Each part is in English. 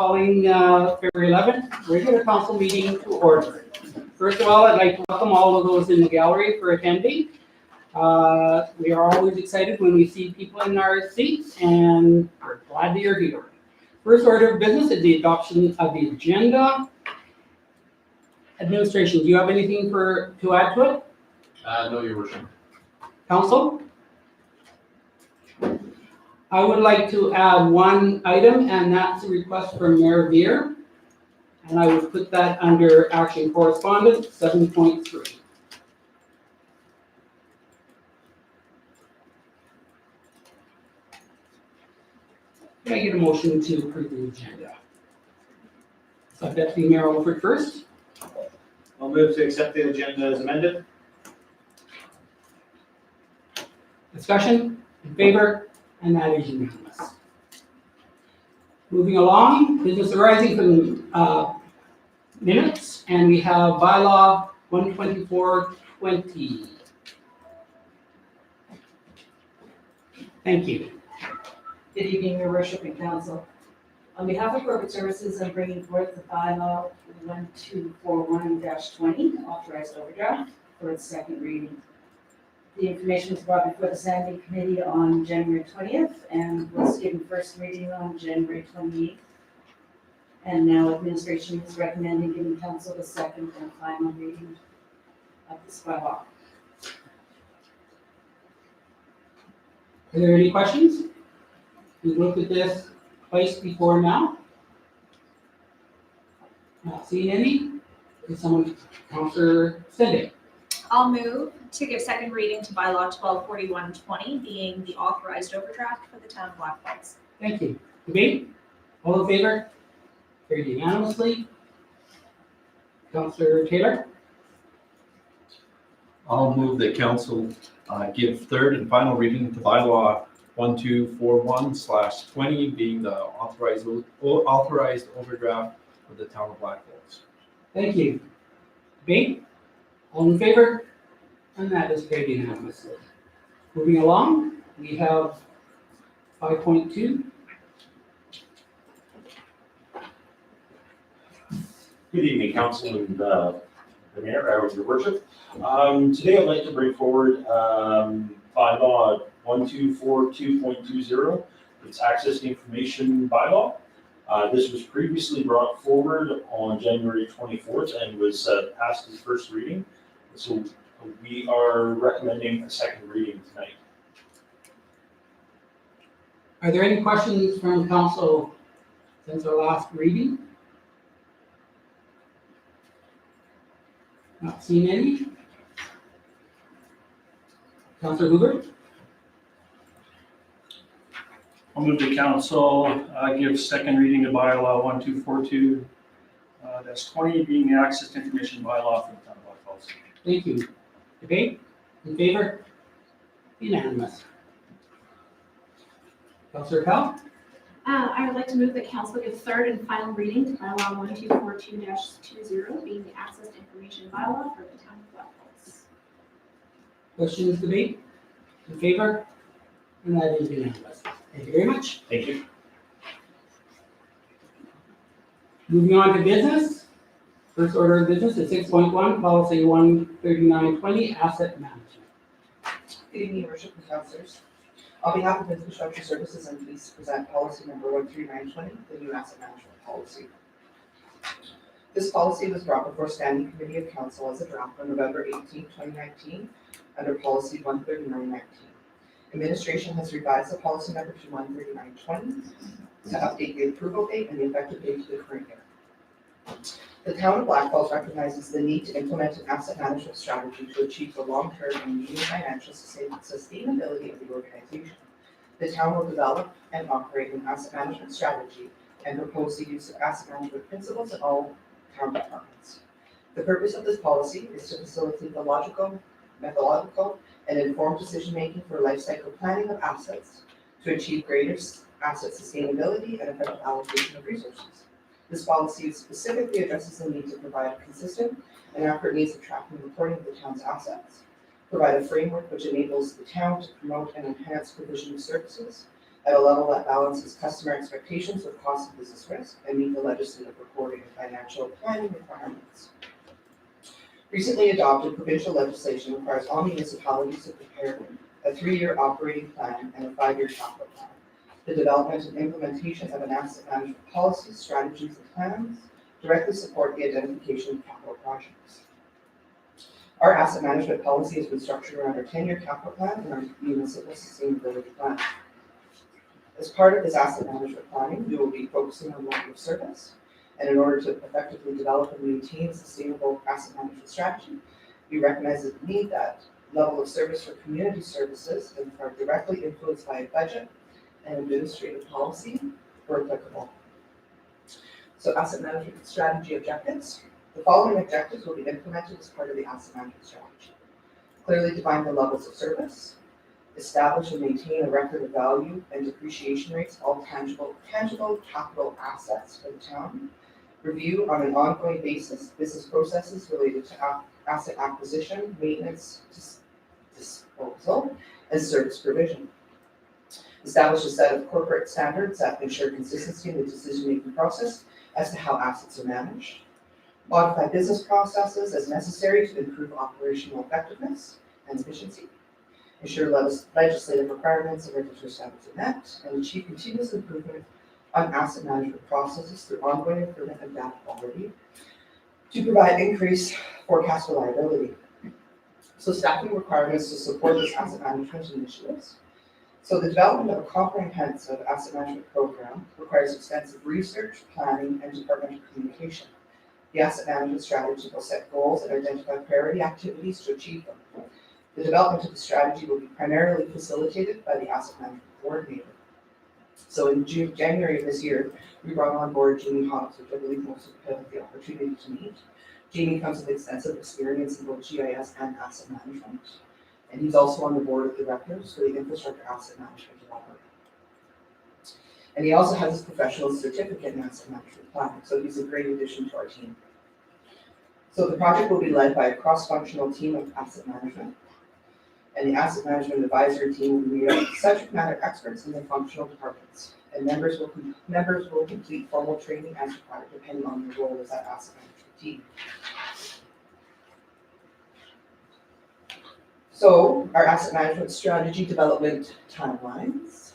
Calling February 11th regular council meeting to order. First of all, I'd like to welcome all of those in the gallery for attending. We are always excited when we see people in our seats, and we're glad that you're here. First order of business is the adoption of the agenda. Administration, do you have anything to add to it? No, Your Worship. Council? I would like to add one item, and that's a request from Mayor Veer. And I would put that under action correspondence 7.3. Can I get a motion to approve the agenda? So Deputy Mayor Olford first. I'll move to accept the agenda as amended. Discussion in favor, and that is unanimous. Moving along, business arising from minutes, and we have bylaw 12420. Thank you. Good evening, Your Worship and Council. On behalf of Corporate Services, I'm bringing forth the bylaw 1241-20, authorized overdraft, for its second reading. The information was brought before the Standing Committee on January 20th and was given first reading on January 28th. And now administration is recommending giving council the second and final reading of this bylaw. Are there any questions? We've looked at this twice before now. Not seeing any. Is someone, Councillor Cindy? I'll move to give second reading to bylaw 1241-20, being the authorized overdraft for the town of Blackfalds. Thank you. Debate? All in favor? Carried unanimously. Councillor Taylor? I'll move that council give third and final reading to bylaw 1241/20, being the authorized overdraft for the town of Blackfalds. Thank you. Debate? All in favor? And that is carried unanimously. Moving along, we have 5.2. Good evening, Council and the Mayor, Your Worship. Today I'd like to bring forward bylaw 1242.20. It's access to information bylaw. This was previously brought forward on January 24th and was passed as first reading. So we are recommending a second reading tonight. Are there any questions from council since our last reading? Not seeing any. Councillor Hoover? I'll move the council give second reading to bylaw 1242-20, being the access to information bylaw for the town of Blackfalds. Thank you. Debate? In favor? Unanimous. Councillor Powell? I would like to move that council give third and final reading to bylaw 1242-20, being the access to information bylaw for the town of Blackfalds. Questions, debate? In favor? And that is unanimous. Thank you very much. Thank you. Moving on to business. First order of business is 6.1, policy 13920, asset management. Good evening, Your Worship and Councillors. On behalf of Infrastructure Services, I'm pleased to present policy number 13920, the new asset management policy. This policy was brought before Standing Committee of Council as a draft on November 18, 2019, under policy 13919. Administration has revised the policy number to 13920 to update the approval date and the effective date to the current year. The town of Blackfalds recognizes the need to implement an asset management strategy to achieve the long-term and medium financial sustainability of the organization. The town will develop and operate an asset management strategy and propose the use of asset management principles in all town departments. The purpose of this policy is to facilitate the logical, methodological, and informed decision-making for life cycle planning of assets to achieve greater asset sustainability and effective allocation of resources. This policy specifically addresses the need to provide a consistent and accurate means of tracking and reporting of the town's assets, provide a framework which enables the town to promote and enhance provision of services, at a level that balances customer expectations with cost of business risk and meet the legislative reporting and financial planning requirements. Recently adopted provincial legislation requires all municipalities to prepare a 3-year operating plan and a 5-year capital plan. The development and implementation of an asset management policy, strategies, and plans directly support the identification of capital projects. Our asset management policy has been structured around our 10-year capital plan and our municipal sustainability plan. As part of this asset management planning, we will be focusing on level of service, and in order to effectively develop and maintain a sustainable asset management strategy, we recognize the need that level of service for community services and are directly influenced by a budget and administrative policy where applicable. So asset management strategy objectives. The following objectives will be implemented as part of the asset management strategy. Clearly define the levels of service, establish and maintain a record of value and depreciation rates of all tangible capital assets for the town, review on an ongoing basis business processes related to asset acquisition, maintenance, disposal, and service provision. Establish a set of corporate standards that ensure consistency in the decision-making process as to how assets are managed. Modify business processes as necessary to improve operational effectiveness and efficiency. Ensure legislative requirements and regulatory standards are met, and achieve continuous improvement on asset management processes through ongoing improvement of data quality to provide increased forecast reliability. So staffing requirements to support this asset management initiatives. So the development of a comprehensive asset management program requires extensive research, planning, and departmental communication. The asset management strategy will set goals and identify priority activities to achieve them. The development of the strategy will be primarily facilitated by the asset management coordinator. So in January of this year, we brought on board Jamie Hobbs, which I believe most of you had the opportunity to meet. Jamie comes with extensive experience in both GIS and asset management. And he's also on the board of directors for the Infrastructure Asset Management Development. And he also has his professional certificate in asset management planning, so he's a great addition to our team. So the project will be led by a cross-functional team of asset management. And the asset management advisory team will be made up of subject matter experts in the functional departments. And members will complete formal training as required, depending on their role as that asset management team. So our asset management strategy development timelines.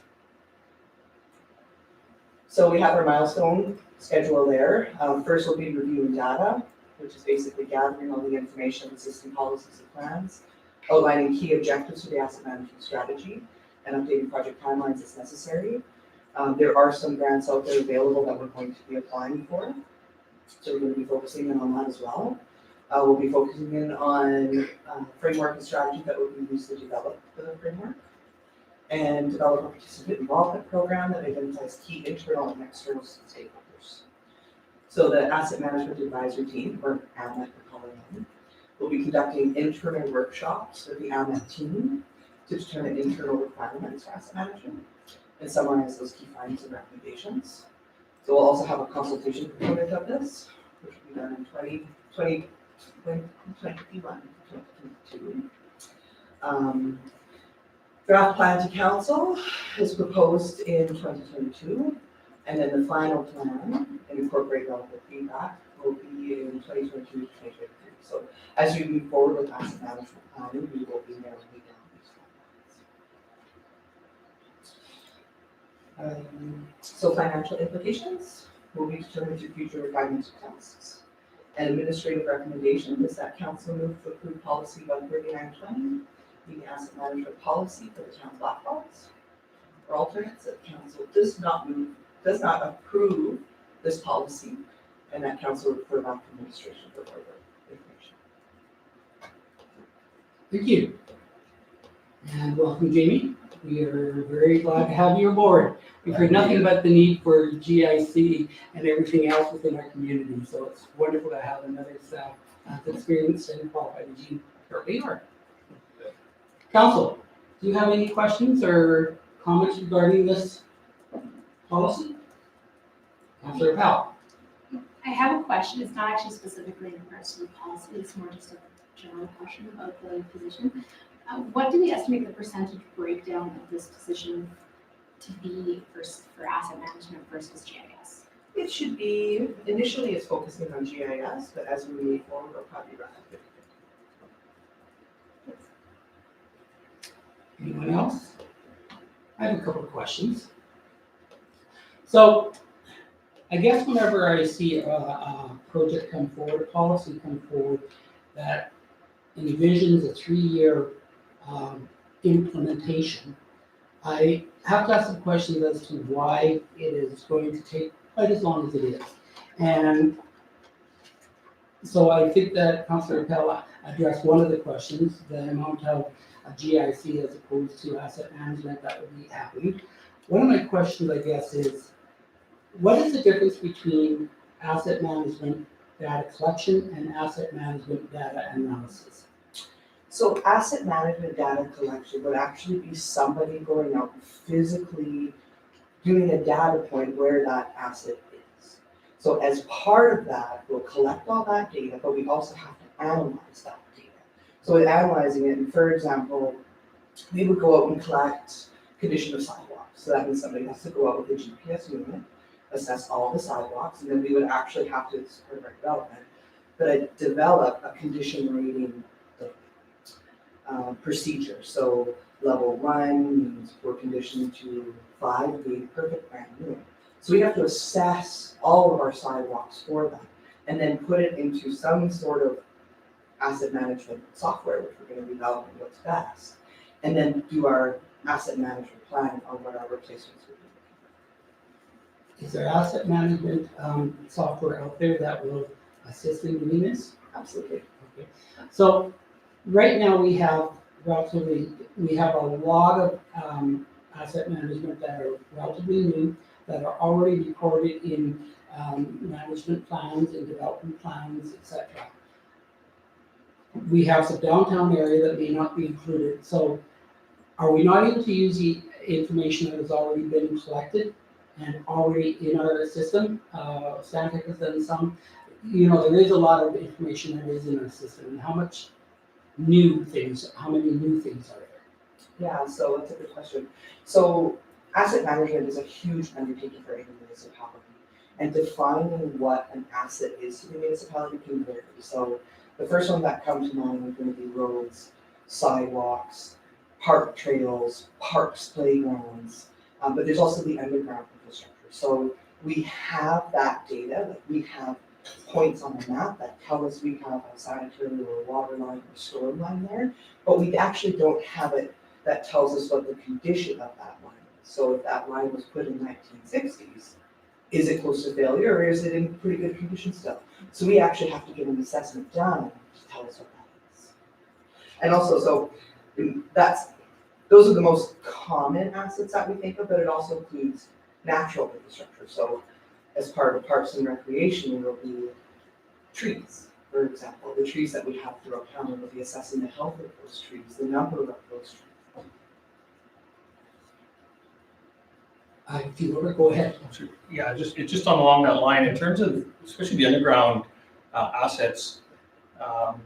So we have our milestone schedule there. First we'll be reviewing data, which is basically gathering all the information, existing policies and plans, outlining key objectives for the asset management strategy, and updating project timelines as necessary. There are some grants out there available that we're going to be applying for. So we're going to be focusing in on that as well. We'll be focusing in on framework and strategy that will be used to develop the framework, and develop a participant involvement program that identifies key internal and external stakeholders. So the Asset Management Advisory Team, or AMET we're calling them, will be conducting internal workshops with the AMET team to determine internal requirements for asset management and summarize those key findings and recommendations. So we'll also have a consultation component of this, which will be done in 2021, 2022. Draft plan to council is proposed in 2022, and then the final plan and incorporate relevant feedback will be in 2022 to 2023. So as we move forward with asset management planning, we will be narrowing down these timelines. So financial implications will be determined through future refinements of tasks. An administrative recommendation is that council move to approve policy 13920, the asset management policy for the town of Blackfalds. For alternates, that council does not approve this policy, and that council will refer back to administration for further information. Thank you. And welcome, Jamie. We are very glad to have you aboard. We've heard nothing but the need for GIC and everything else within our community, so it's wonderful to have another staff experienced and qualified as you currently are. Council, do you have any questions or comments regarding this policy? Councilor Powell. I have a question. It's not actually specifically in regards to the policy. It's more just a general question about the position. What do we estimate the percentage breakdown of this position to be for asset management versus GIS? It should be, initially it's focusing on GIS, but as we move forward, it'll probably run at 50/50. Anyone else? I have a couple of questions. So, I guess whenever I see a project come forward, a policy come forward that envisions a 3-year implementation, I have to ask some questions as to why it is going to take quite as long as it is. And so I think that Councillor Appel addressed one of the questions, the amount of GIC as opposed to asset management that would be happening. One of my questions, I guess, is what is the difference between asset management data collection and asset management data analysis? So asset management data collection would actually be somebody going out and physically doing a data point where that asset is. So as part of that, we'll collect all that data, but we also have to analyze that data. So in analyzing it, and for example, we would go out and collect condition of sidewalks. So that means somebody has to go out with a GPS unit, assess all the sidewalks, and then we would actually have to, as part of our development, but develop a condition rating procedure. So level 1 means poor condition to 5 being perfect, brand new. So we have to assess all of our sidewalks for that and then put it into some sort of asset management software, which we're going to develop and what's best, and then do our asset management plan on what our replacements would be. Is there asset management software out there that will assist in doing this? Absolutely. Okay. So right now we have a lot of asset management that are relatively new, that are already recorded in management plans and development plans, etc. We have some downtown area that may not be included. So are we not able to use the information that has already been collected and already in our system? Stantec has done some. There is a lot of information that is in our system. And how many new things are there? Yeah, so that's a good question. So asset management is a huge undertaking for any municipality, and defining what an asset is to the municipality can vary. So the first one that comes to mind is going to be roads, sidewalks, park trails, parks, playgrounds, but there's also the underground infrastructure. So we have that data, like we have points on the map that tell us we have a sanitary or a water line or a storm line there, but we actually don't have it that tells us what the condition of that line is. So if that line was put in 1960s, is it close to failure or is it in pretty good condition still? So we actually have to get an assessment done to tell us what that is. And also, so those are the most common assets that we think of, but it also includes natural infrastructure. So as part of parks and recreation, there will be trees, for example. The trees that we have throughout town, we'll be assessing the health of those trees, the number of those trees. If you go ahead. Yeah, it's just along that line, in terms of, especially the underground assets, I'm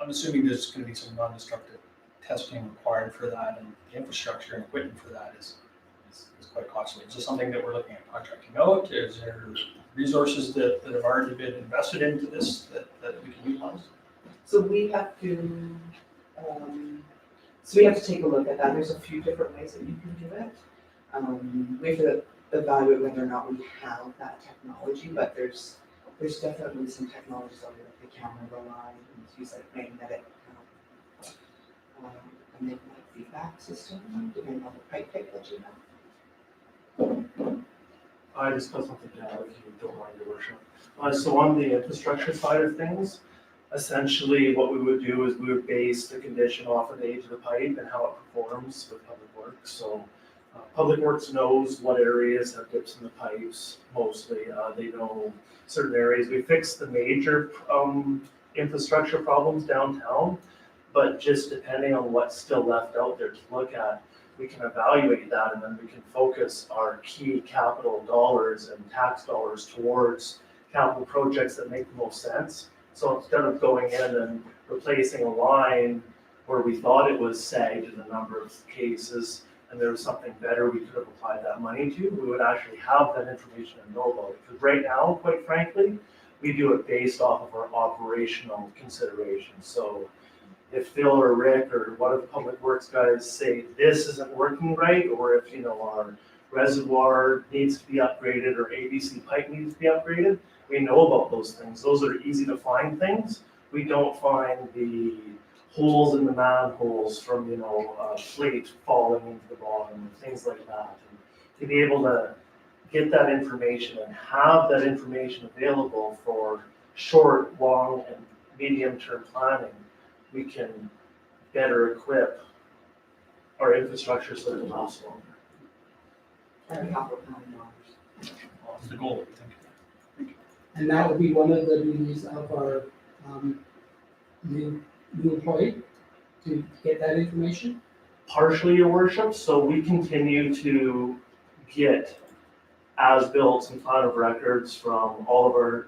assuming there's gonna be some non-destructive testing required for that, and the infrastructure and equipment for that is quite costly. Is this something that we're looking at contracting out? Is there resources that have already been invested into this that we can utilize? So we have to take a look at that. There's a few different ways that you can do it. We have to evaluate whether or not we have that technology, but there's definitely some technologies out there like the camera line, and use like magnetic feedback system, depending on the pipe type that you have. I just got something to add if you don't mind, your worship. So on the infrastructure side of things, essentially what we would do is we would base the condition off of the age of the pipe and how it performs with Public Works. So Public Works knows what areas have dips in the pipes mostly. They know certain areas. We fixed the major infrastructure problems downtown, but just depending on what's still left out there to look at, we can evaluate that and then we can focus our key capital dollars and tax dollars towards capital projects that make the most sense. So instead of going in and replacing a line where we thought it was sagged in a number of cases, and there was something better we could have applied that money to, we would actually have that information and know about it. Because right now, quite frankly, we do it based off of our operational considerations. So if Phil or Rick or one of the public works guys say this isn't working right, or if, you know, our reservoir needs to be upgraded or ABC pipe needs to be upgraded, we know about those things. Those are easy to find things. We don't find the holes in the manholes from, you know, plate falling into the bottom, things like that. And to be able to get that information and have that information available for short, long, and medium-term planning, we can better equip our infrastructure so that it lasts longer. And capital planning dollars. That's the goal, I think. And that would be one of the duties of our new employee, to get that information? Partially, your worship, so we continue to get as-built and plan of records from all of our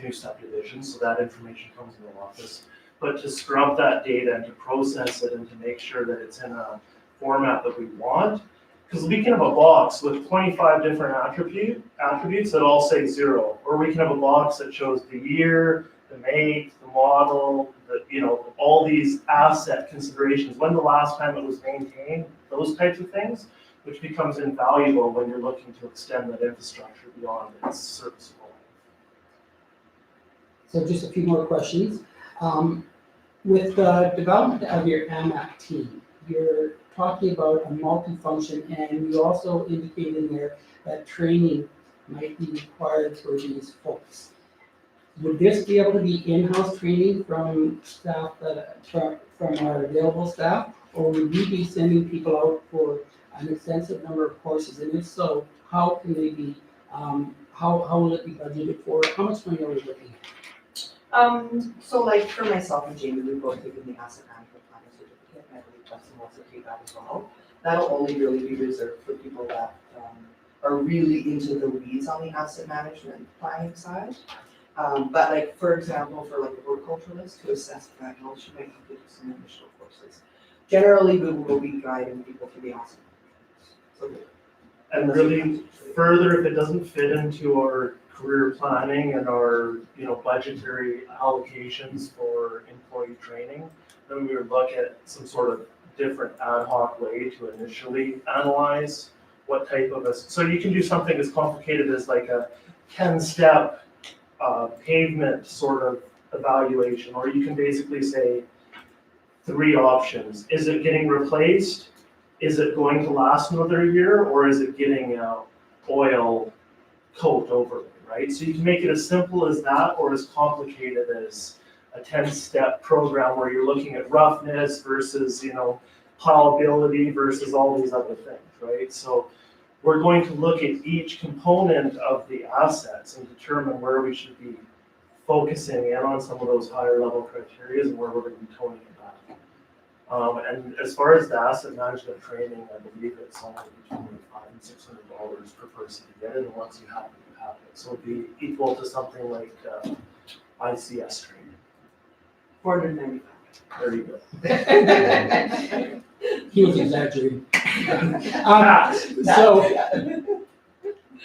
new subdivisions, so that information comes in the office. But to scrub that data and to process it and to make sure that it's in a format that we want, because we can have a box with 25 different attributes that all say 0, or we can have a box that shows the year, the make, the model, the, you know, all these asset considerations, when the last time it was maintained, those types of things, which becomes invaluable when you're looking to extend that infrastructure beyond its serviceable. So just a few more questions. With the development of your AMAC team, you're talking about a multifunction, and you also indicate in there that training might be required for these folks. Would this be able to be in-house training from staff from our available staff, or would we be sending people out for an extensive number of courses? And if so, how can they be? How will it be budgeted for? How much money are we looking at? So like for myself and Jamie, we've both taken the asset management planning certificate, and I believe Justin wants to take that as well. That'll only really be reserved for people that are really into the weeds on the asset management planning side. But like, for example, for like a horticulturalist to assess that knowledge, you might have to do some initial courses. Generally, we will be guiding people to the asset management. And really, further, if it doesn't fit into our career planning and our, you know, budgetary allocations for employee training, then we would look at some sort of different ad hoc way to initially analyze what type of a, so you can do something as complicated as like a 10-step pavement sort of evaluation, or you can basically say 3 options. Is it getting replaced? Is it going to last another year? Or is it getting oil coat over it, right? So you can make it as simple as that, or as complicated as a 10-step program where you're looking at roughness versus, you know, plowability versus all these other things, right? So we're going to look at each component of the assets and determine where we should be focusing in on some of those higher level criteria and where we're going to be toning it back. And as far as the asset management training, I believe it's somewhere between $500 and $600 per person to get it, and once you have it, you have it. So it'd be equal to something like ICS training. 495. There you go. He was exaggerating. So,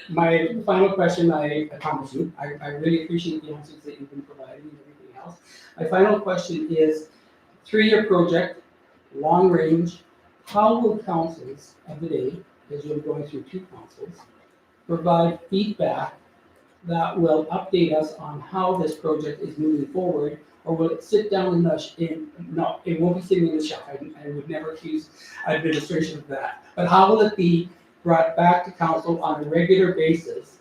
my final question, I promise you, I really appreciate the answers that you've been providing and everything else. My final question is, 3-year project, long range, how will councils of the day, as you're going through 2 councils, provide feedback that will update us on how this project is moving forward? Or will it sit down in the, no, it won't be sitting in the shelf. I would never accuse administration of that. But how will it be brought back to council on a regular basis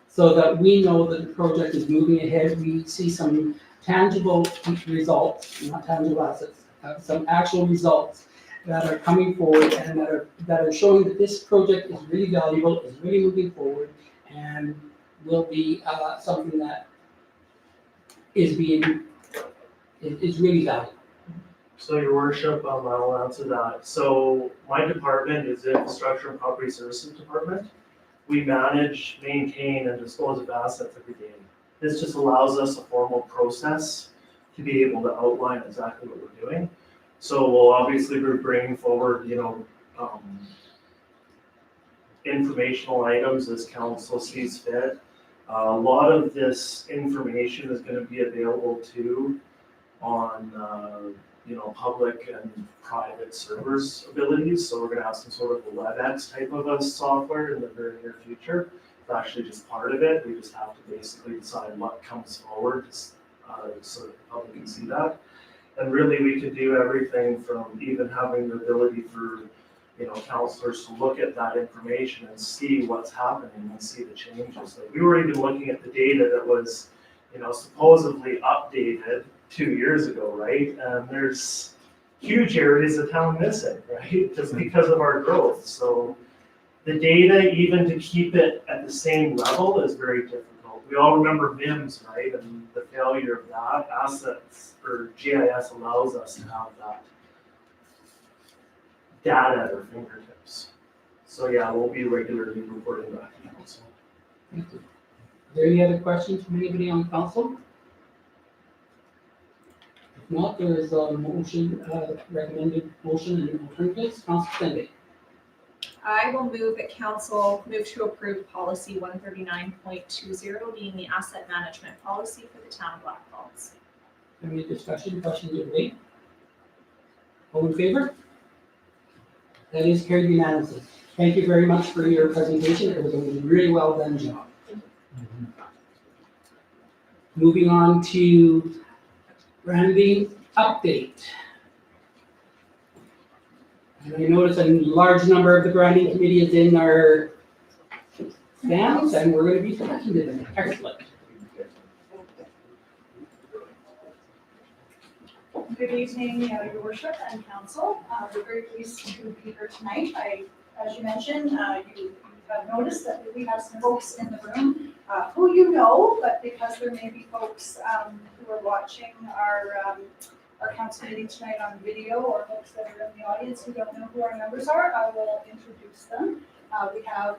so that we know that the project is moving ahead? We see some tangible results, not tangible assets, some actual results that are coming forward and that are showing that this project is really valuable, is really moving forward, and will be something that is really valuable. So your worship, I will answer that. So my department is the Infrastructure and Property Services Department. We manage, maintain, and dispose of assets every day. This just allows us a formal process to be able to outline exactly what we're doing. So we'll obviously be bringing forward, you know, informational items as council sees fit. A lot of this information is gonna be available too on, public and private servers abilities. So we're gonna have some sort of a WebEx type of a software in the very near future. It's actually just part of it. We just have to basically decide what comes forward, so that the public can see that. And really, we could do everything from even having the ability for, counselors to look at that information and see what's happening and see the changes. Like, we were even looking at the data that was, supposedly updated 2 years ago, right? And there's huge areas of town missing, right? Just because of our growth. So the data, even to keep it at the same level, is very difficult. We all remember MIMS, right? And the failure of that. Assets or GIS allows us to have that data at our fingertips. So yeah, we'll be regularly reporting back to council. Thank you. Are there any other questions from anybody on council? If not, there is a motion, recommended motion and alternatives. Council Sende. I will move that council move to approve policy 139.20 being the asset management policy for the town of Blackfalds. Any discussion, questions, or debate? All in favor? That is carried unanimously. Thank you very much for your presentation. It was a really well done job. Moving on to branding update. And I notice a large number of the branding committee is in our stands, and we're going to be talking to them. Excellent. Good evening, Your Worship and Council. We're very pleased to be here tonight. As you mentioned, you have noticed that we have some folks in the room who you know, but because there may be folks who are watching our council meeting tonight on video, or folks that are in the audience who don't know who our members are, I will introduce them. We have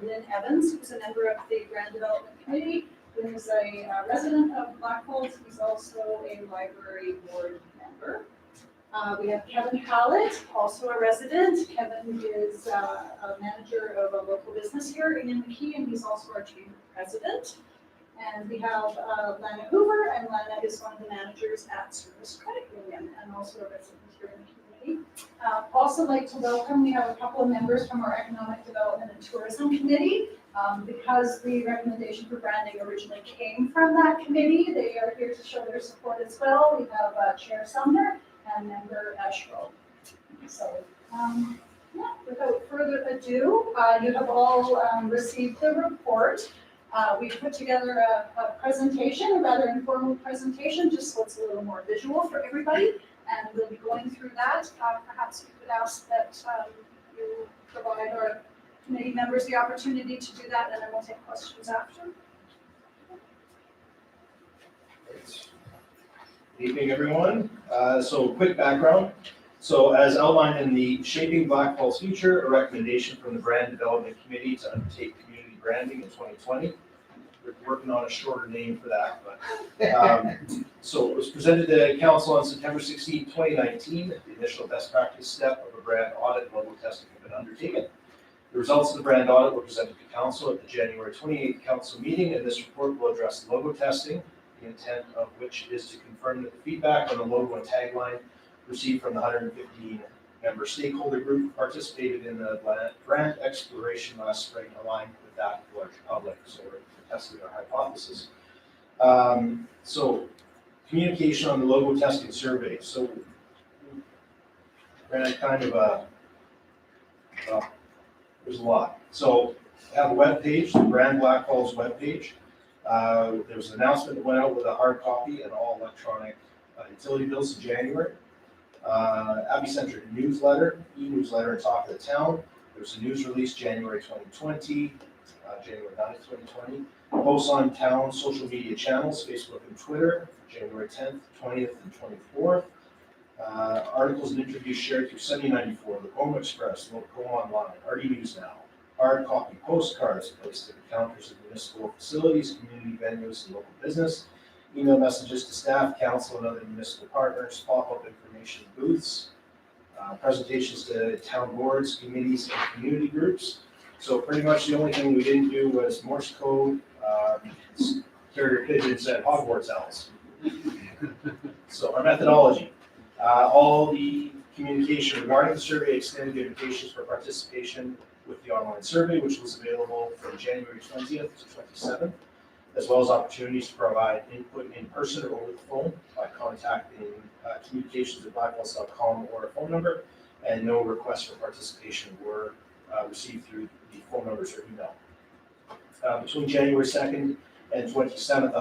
Lynn Evans, who's a member of the Grand Development Committee. Lynn is a resident of Blackfalds. He's also a library board member. We have Kevin Hallett, also a resident. Kevin is a manager of a local business here in McKee, and he's also our chamber president. And we have Lana Hoover, and Lana is one of the managers at Service Credit Union and also a resident here in the community. Also like to welcome, we have a couple of members from our Economic Development and Tourism Committee. Because the recommendation for branding originally came from that committee, they are here to show their support as well. We have Chair Sumner and Member Ashrow. So, without further ado, you have all received the report. We've put together a presentation, a rather informal presentation, just so it's a little more visual for everybody. And we'll be going through that. Perhaps we could ask that you provide our committee members the opportunity to do that, and then we'll take questions after. Good evening, everyone. So quick background. So as outlined in the Shaping Blackfalds Future, a recommendation from the Brand Development Committee to undertake community branding in 2020. We're working on a shorter name for that, but so it was presented to council on September 16, 2019. The initial best practice step of a brand audit and logo testing have been undertaken. The results of the brand audit were presented to council at the January 28th council meeting, and this report will address logo testing, the intent of which is to confirm that the feedback on the logo and tagline received from the 115 member stakeholder group participated in the brand exploration last spring aligned with that large public. So we're testing our hypothesis. So communication on the logo testing survey. So brand kind of a there's a lot. So I have a web page, the Brand Blackfalds web page. There was an announcement that went out with a hard copy and all electronic utility bills in January. Abbey Center newsletter, e-newsletter on top of the town. There's a news release January 2020, January 9th, 2020. Posts on town social media channels, Facebook and Twitter, January 10th, 20th, and 24th. Articles and interviews shared through 7094, the Home Express, Go Online, RD News Now. Hard copy postcards placed at the counters of municipal facilities, community venues, and local business. Email messages to staff, council, and other municipal partners. Pop-up information booths. presentations to town boards, committees, and community groups. So pretty much the only thing we didn't do was Morse code, carrier pigeons, and Hogwarts owls. So our methodology, all the communication regarding the survey extended invitations for participation with the online survey, which was available from January 20th to 27th, as well as opportunities to provide input in person or over the phone by contacting communications@blackfalds.com or a phone number, and no requests for participation were received through the phone numbers or email. Between January 2nd and 27th,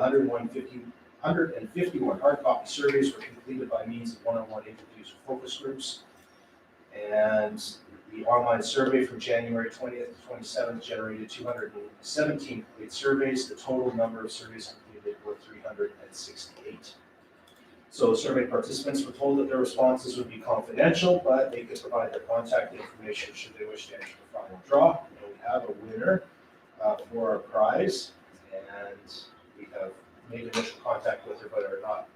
151 hard copy surveys were completed by means of one-on-one interviews with focus groups. And the online survey from January 20th to 27th generated 217 complete surveys. The total number of surveys completed were 368. So the survey participants were told that their responses would be confidential, but they could provide their contact information should they wish to enter the final draw. And we have a winner for our prize, and we have made initial contact with her, but are not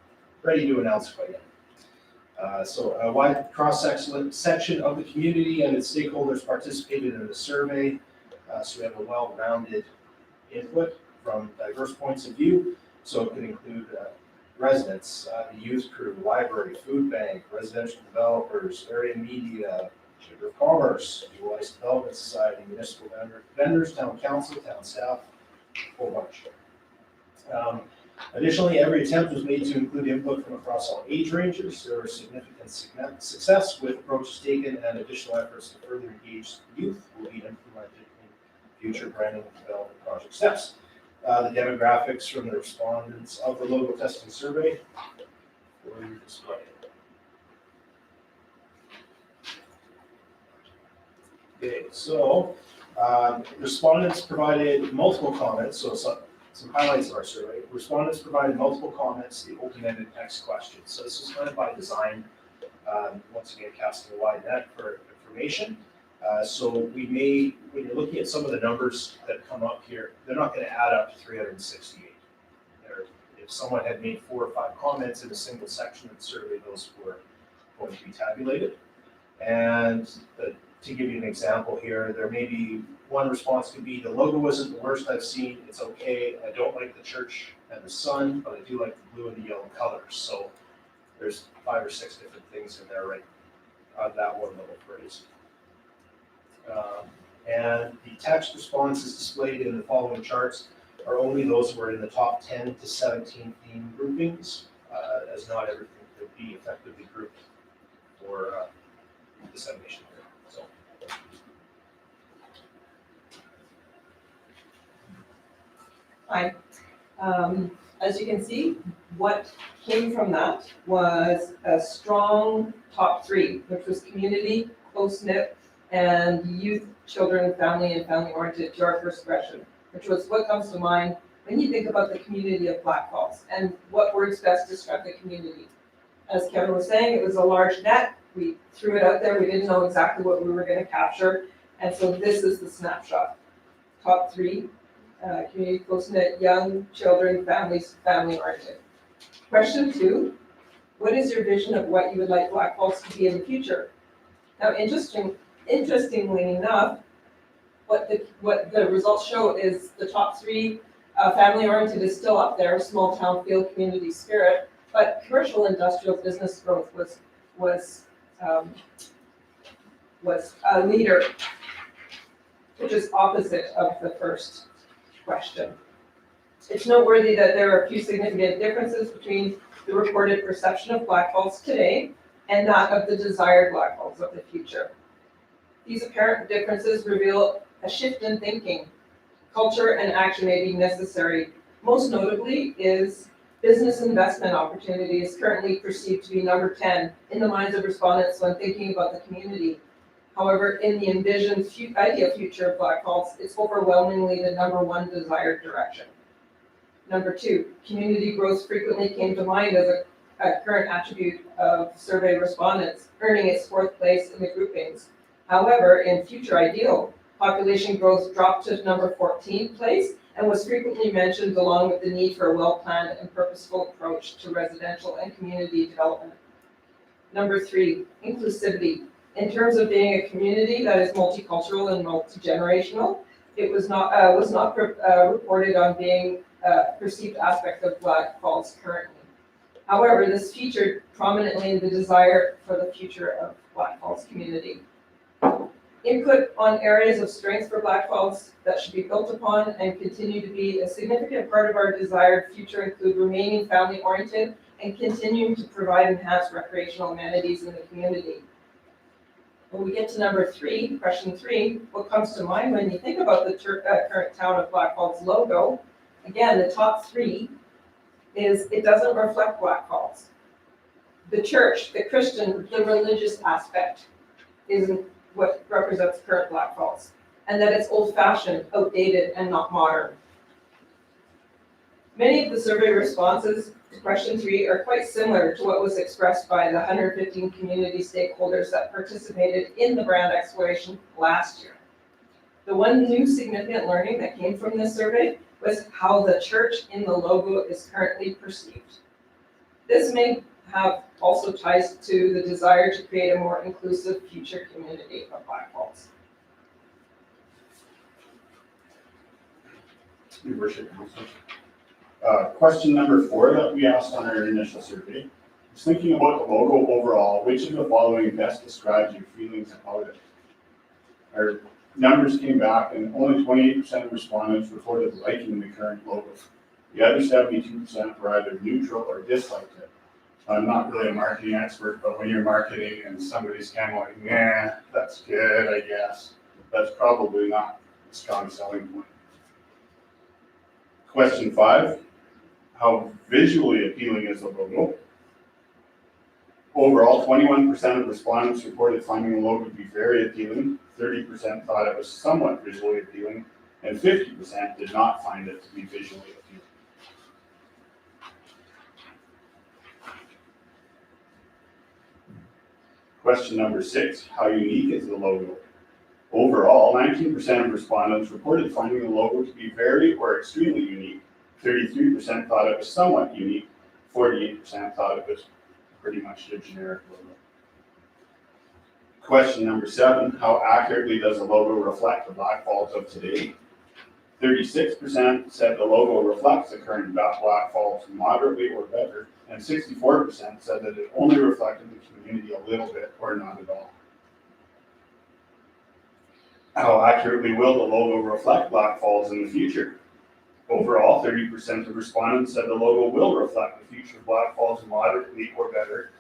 ready to announce quite yet. So a wide cross-section of the community and its stakeholders participated in the survey. So we have a well-rounded input from diverse points of view. So it could include residents, the youth crew, library, food bank, residential developers, area media, Chamber of Commerce, Utilized Development Society, municipal vendors, town council, town staff, a whole bunch. Additionally, every attempt was made to include input from across all age ranges. There was significant success with approaches taken, and additional efforts to further engage youth will be implemented in future branding and development project steps. The demographics from the respondents of the logo testing survey were displayed. Okay, so respondents provided multiple comments, so some highlights of our survey. Respondents provided multiple comments, the open-ended text questions. So this was kind of by design, once again, casting a wide net for information. So we may, when you're looking at some of the numbers that come up here, they're not going to add up to 368. If someone had made 4 or 5 comments in a single section of the survey, those were going to be tabulated. And to give you an example here, there may be one response could be, the logo wasn't the worst I've seen, it's okay. I don't like the church and the sun, but I do like the blue and the yellow colors. So there's 5 or 6 different things in there right on that one little phrase. And the text responses displayed in the following charts are only those who are in the top 10 to 17 theme groupings, as not everything could be effectively grouped for dissemination here. So. Hi. As you can see, what came from that was a strong top 3, which was community, close-knit, and youth, children, family, and family-oriented to our first question, which was what comes to mind when you think about the community of Blackfalds and what words best describe the community. As Kevin was saying, it was a large net. We threw it out there. We didn't know exactly what we were going to capture. And so this is the snapshot. Top 3, community, close-knit, young, children, families, family-oriented. Question 2, what is your vision of what you would like Blackfalds to be in the future? Now, interestingly enough, what the results show is the top 3, family-oriented is still up there, small town feel, community spirit, but commercial industrial business growth was a leader, which is opposite of the first question. It's noteworthy that there are a few significant differences between the reported perception of Blackfalds today and that of the desired Blackfalds of the future. These apparent differences reveal a shift in thinking. Culture and action may be necessary. Most notably is business investment opportunity is currently perceived to be number 10 in the minds of respondents when thinking about the community. However, in the envisioned ideal future of Blackfalds, it's overwhelmingly the number 1 desired direction. Number 2, community growth frequently came to mind as a current attribute of survey respondents, earning its 4th place in the groupings. However, in future ideal, population growth dropped to number 14th place and was frequently mentioned along with the need for a well-planned and purposeful approach to residential and community development. Number 3, inclusivity. In terms of being a community that is multicultural and multi-generational, it was not reported on being a perceived aspect of Blackfalds currently. However, this featured prominently in the desire for the future of Blackfalds community. Input on areas of strength for Blackfalds that should be built upon and continue to be a significant part of our desired future include remaining family-oriented and continuing to provide enhanced recreational amenities in the community. When we get to number 3, question 3, what comes to mind when you think about the current town of Blackfalds logo? Again, the top 3 is it doesn't reflect Blackfalds. The church, the Christian, the religious aspect isn't what represents current Blackfalds, and that it's old-fashioned, outdated, and not modern. Many of the survey responses to question 3 are quite similar to what was expressed by the 115 community stakeholders that participated in the brand exploration last year. The one new significant learning that came from this survey was how the church in the logo is currently perceived. This may have also ties to the desire to create a more inclusive future community of Blackfalds. Your Worship, Council. Question number 4 that we asked on our initial survey is thinking about the logo overall, which of the following best describes your feelings about it? Our numbers came back and only 28% of respondents reported liking the current logo. The other 72% were either neutral or disliked it. I'm not really a marketing expert, but when you're marketing and somebody's kind of like, nah, that's good, I guess, that's probably not a strong selling point. Question 5, how visually appealing is the logo? Overall, 21% of respondents reported finding the logo to be very appealing, 30% thought it was somewhat visually appealing, and 50% did not find it to be visually appealing. Question number 6, how unique is the logo? Overall, 19% of respondents reported finding the logo to be very or extremely unique. 33% thought it was somewhat unique. 48% thought it was pretty much a generic logo. Question number 7, how accurately does the logo reflect the Blackfalds of today? 36% said the logo reflects the current Blackfalds moderately or better, and 64% said that it only reflected the community a little bit or not at all. How accurately will the logo reflect Blackfalds in the future? Overall, 30% of respondents said the logo will reflect the future of Blackfalds moderately or better,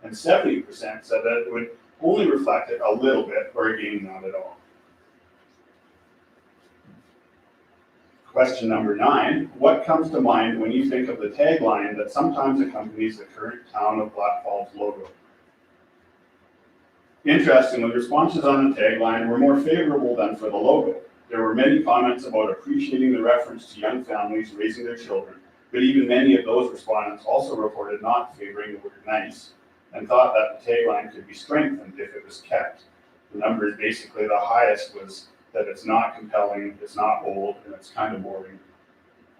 and 70% said that it would only reflect it a little bit or again not at all. Question number 9, what comes to mind when you think of the tagline that sometimes accompanies the current town of Blackfalds logo? Interestingly, responses on the tagline were more favorable than for the logo. There were many comments about appreciating the reference to young families raising their children, but even many of those respondents also reported not favoring the word nice and thought that the tagline could be strengthened if it was kept. The numbers basically, the highest was that it's not compelling, it's not old, and it's kind of boring.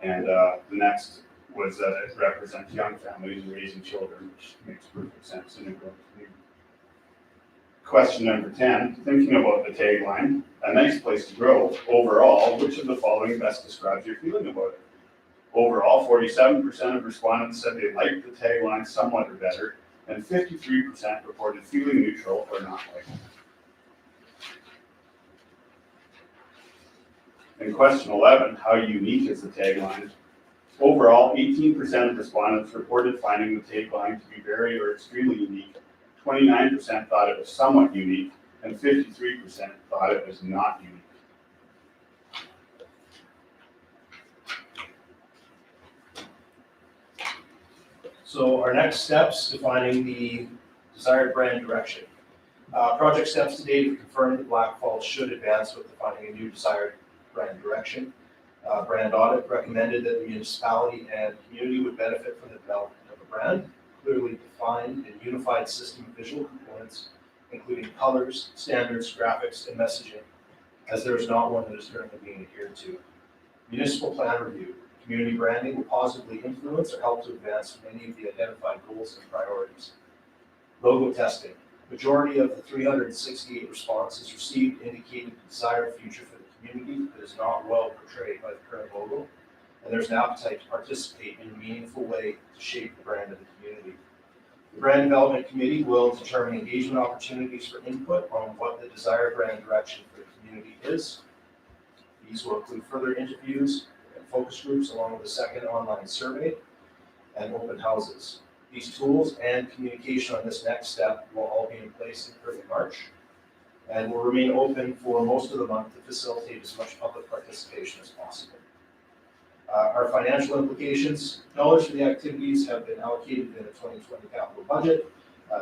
And the next was that it represents young families raising children, which makes perfect sense in a growing community. Question number 10, thinking about the tagline, a nice place to grow. Overall, which of the following best describes your feeling about it? Overall, 47% of respondents said they liked the tagline somewhat or better, and 53% reported feeling neutral or not liking it. In question 11, how unique is the tagline? Overall, 18% of respondents reported finding the tagline to be very or extremely unique. 29% thought it was somewhat unique, and 53% thought it was not unique. So our next steps, defining the desired brand direction. Project steps to date have confirmed that Blackfalds should advance with defining a new desired brand direction. Brand audit recommended that the municipality and community would benefit from the development of a brand, clearly defined and unified system of visual components, including colors, standards, graphics, and messaging, as there is not one that is currently being adhered to. Municipal plan review. Community branding will positively influence or help to advance many of the identified goals and priorities. Logo testing. Majority of the 368 responses received indicated the desired future for the community that is not well portrayed by the current logo, and there's an appetite to participate in a meaningful way to shape the brand of the community. The Brand Development Committee will determine engagement opportunities for input on what the desired brand direction for the community is. These will include further interviews and focus groups along with a second online survey and open houses. These tools and communication on this next step will all be in place in early March and will remain open for most of the month to facilitate as much public participation as possible. Our financial implications, dollars for the activities have been allocated in the 2020 capital budget.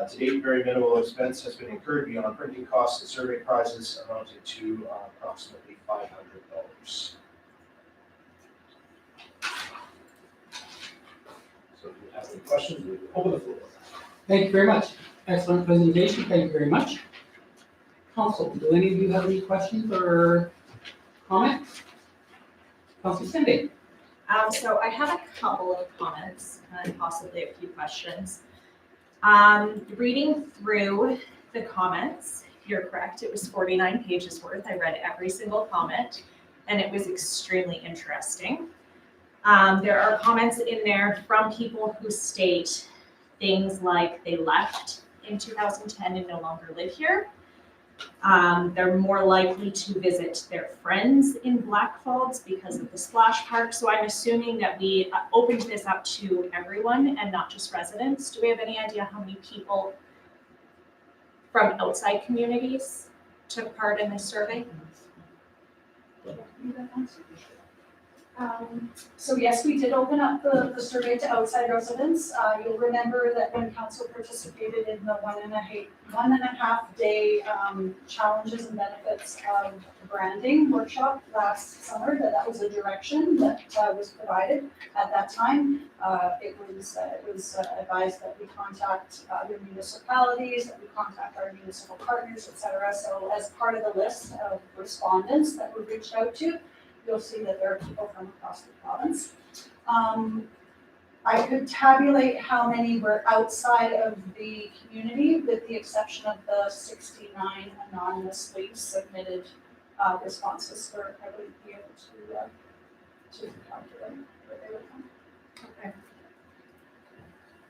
To date, very minimal expense has been incurred beyond printing costs and survey prizes amounting to approximately $500. So if you have any questions, we will open the floor. Thank you very much. Excellent presentation. Thank you very much. Council, do any of you have any questions or comments? Council Cindy. So I have a couple of comments and possibly a few questions. Reading through the comments, you're correct, it was 49 pages worth. I read every single comment and it was extremely interesting. There are comments in there from people who state things like they left in 2010 and no longer live here. They're more likely to visit their friends in Blackfalds because of the splash park. So I'm assuming that we opened this up to everyone and not just residents. Do we have any idea how many people from outside communities took part in this survey? So yes, we did open up the survey to outside residents. You'll remember that when council participated in the one and a half day challenges and benefits of branding workshop last summer, that was a direction that was provided at that time. It was advised that we contact other municipalities, that we contact our municipal partners, et cetera. So as part of the list of respondents that we reached out to, you'll see that there are people from across the province. I could tabulate how many were outside of the community, with the exception of the 69 anonymously submitted responses for I would be able to calculate where they would come. Okay.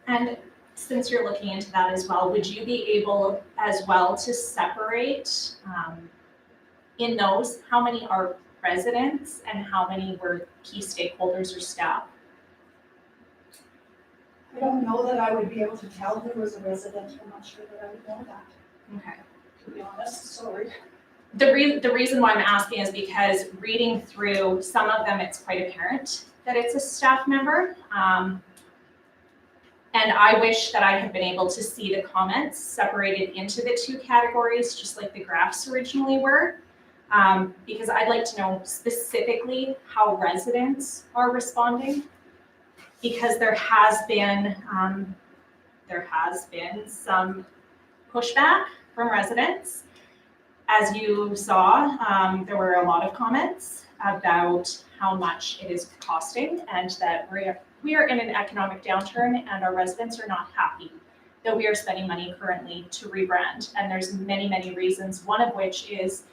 And since you're looking into that as well, would you be able as well to separate in those, how many are residents and how many were key stakeholders or staff? I don't know that I would be able to tell who was a resident. I'm not sure that I would know that, Okay. to be honest, sorry. The reason why I'm asking is because reading through some of them, it's quite apparent that it's a staff member. And I wish that I had been able to see the comments separated into the two categories, just like the graphs originally were. Because I'd like to know specifically how residents are responding, because there has been some pushback from residents. As you saw, there were a lot of comments about how much it is costing and that we are in an economic downturn and our residents are not happy that we are spending money currently to rebrand. And there's many, many reasons, one of which is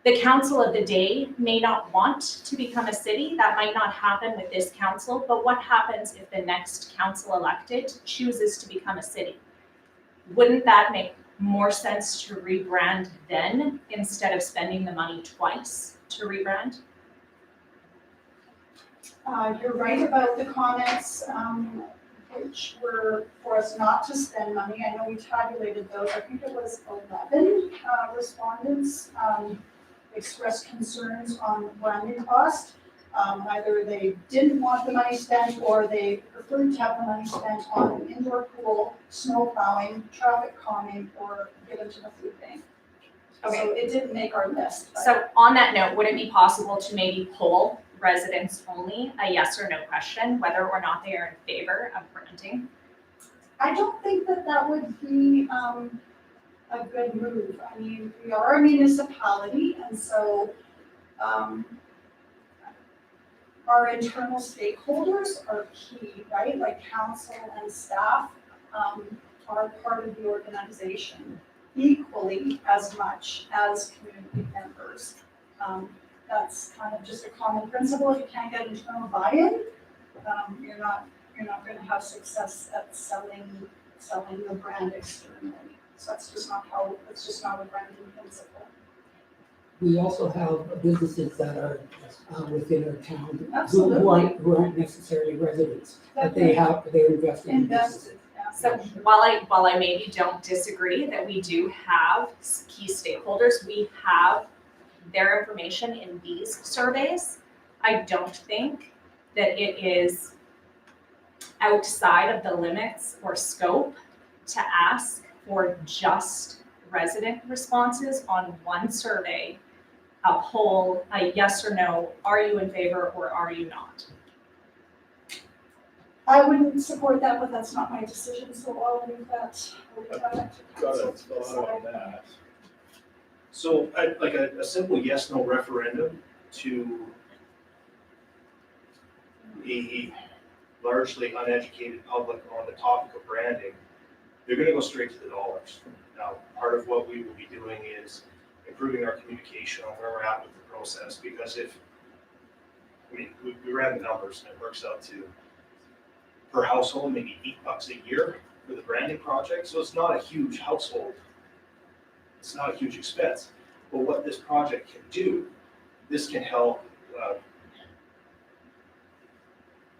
the council of the day may not want to become a city. That might not happen with this council, but what happens if the next council elected chooses to become a city? Wouldn't that make more sense to rebrand then instead of spending the money twice to rebrand? You're right about the comments, which were for us not to spend money. I know we tabulated those. I think it was 11 respondents expressed concerns on branding cost. Either they didn't want the money spent or they preferred to have the money spent on an indoor pool, snow plowing, traffic calming, or given to the food bank. Okay. So it didn't make our list. But So on that note, would it be possible to maybe poll residents only, a yes or no question, whether or not they are in favor of branding? I don't think that would be a good move. I mean, we are a municipality, and so our internal stakeholders are key, right? Like council and staff are part of the organization equally as much as community members. That's kind of just a common principle. If you can't get internal buy-in, you're not going to have success at selling the brand externally. So that's just not a branding principle. We also have businesses that are within our town Absolutely. who aren't necessarily residents, but they're invested in businesses. Invested, yeah. So while I maybe don't disagree that we do have key stakeholders, we have their information in these surveys, I don't think that it is outside of the limits or scope to ask for just resident responses on one survey, a poll, a yes or no, are you in favor or are you not? I wouldn't support that, but that's not my decision, so I'll leave that up to council to decide. that. So, like a simple yes/no referendum to a largely uneducated public on the topic of branding, they're gonna go straight to the dollars. Now, part of what we will be doing is improving our communication on where we're at with the process, because we ran the numbers and it works out to per household, maybe $8 a year for the branding project, so it's not a huge household. It's not a huge expense, but what this project can do, this can help.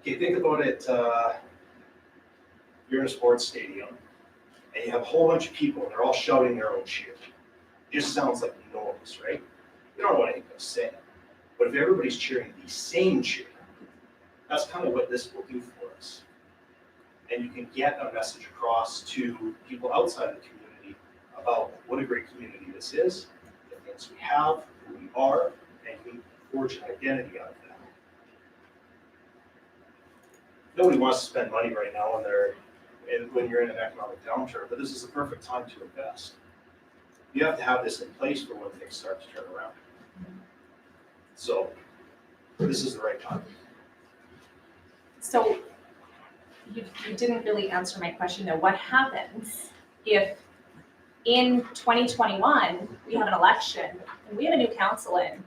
Okay, think about it, you're in a sports stadium and you have a whole bunch of people and they're all shouting their own cheer. It just sounds like noise, right? You don't know what anything to say. But if everybody's cheering the same cheer, that's kind of what this will do for us. And you can get a message across to people outside the community about what a great community this is, the things we have, who we are, and you can forge an identity out of that. Nobody wants to spend money right now when you're in an economic downturn, but this is the perfect time to invest. You have to have this in place for when things start to turn around. So this is the right time. So you didn't really answer my question though. What happens if in 2021, we have an election and we have a new council in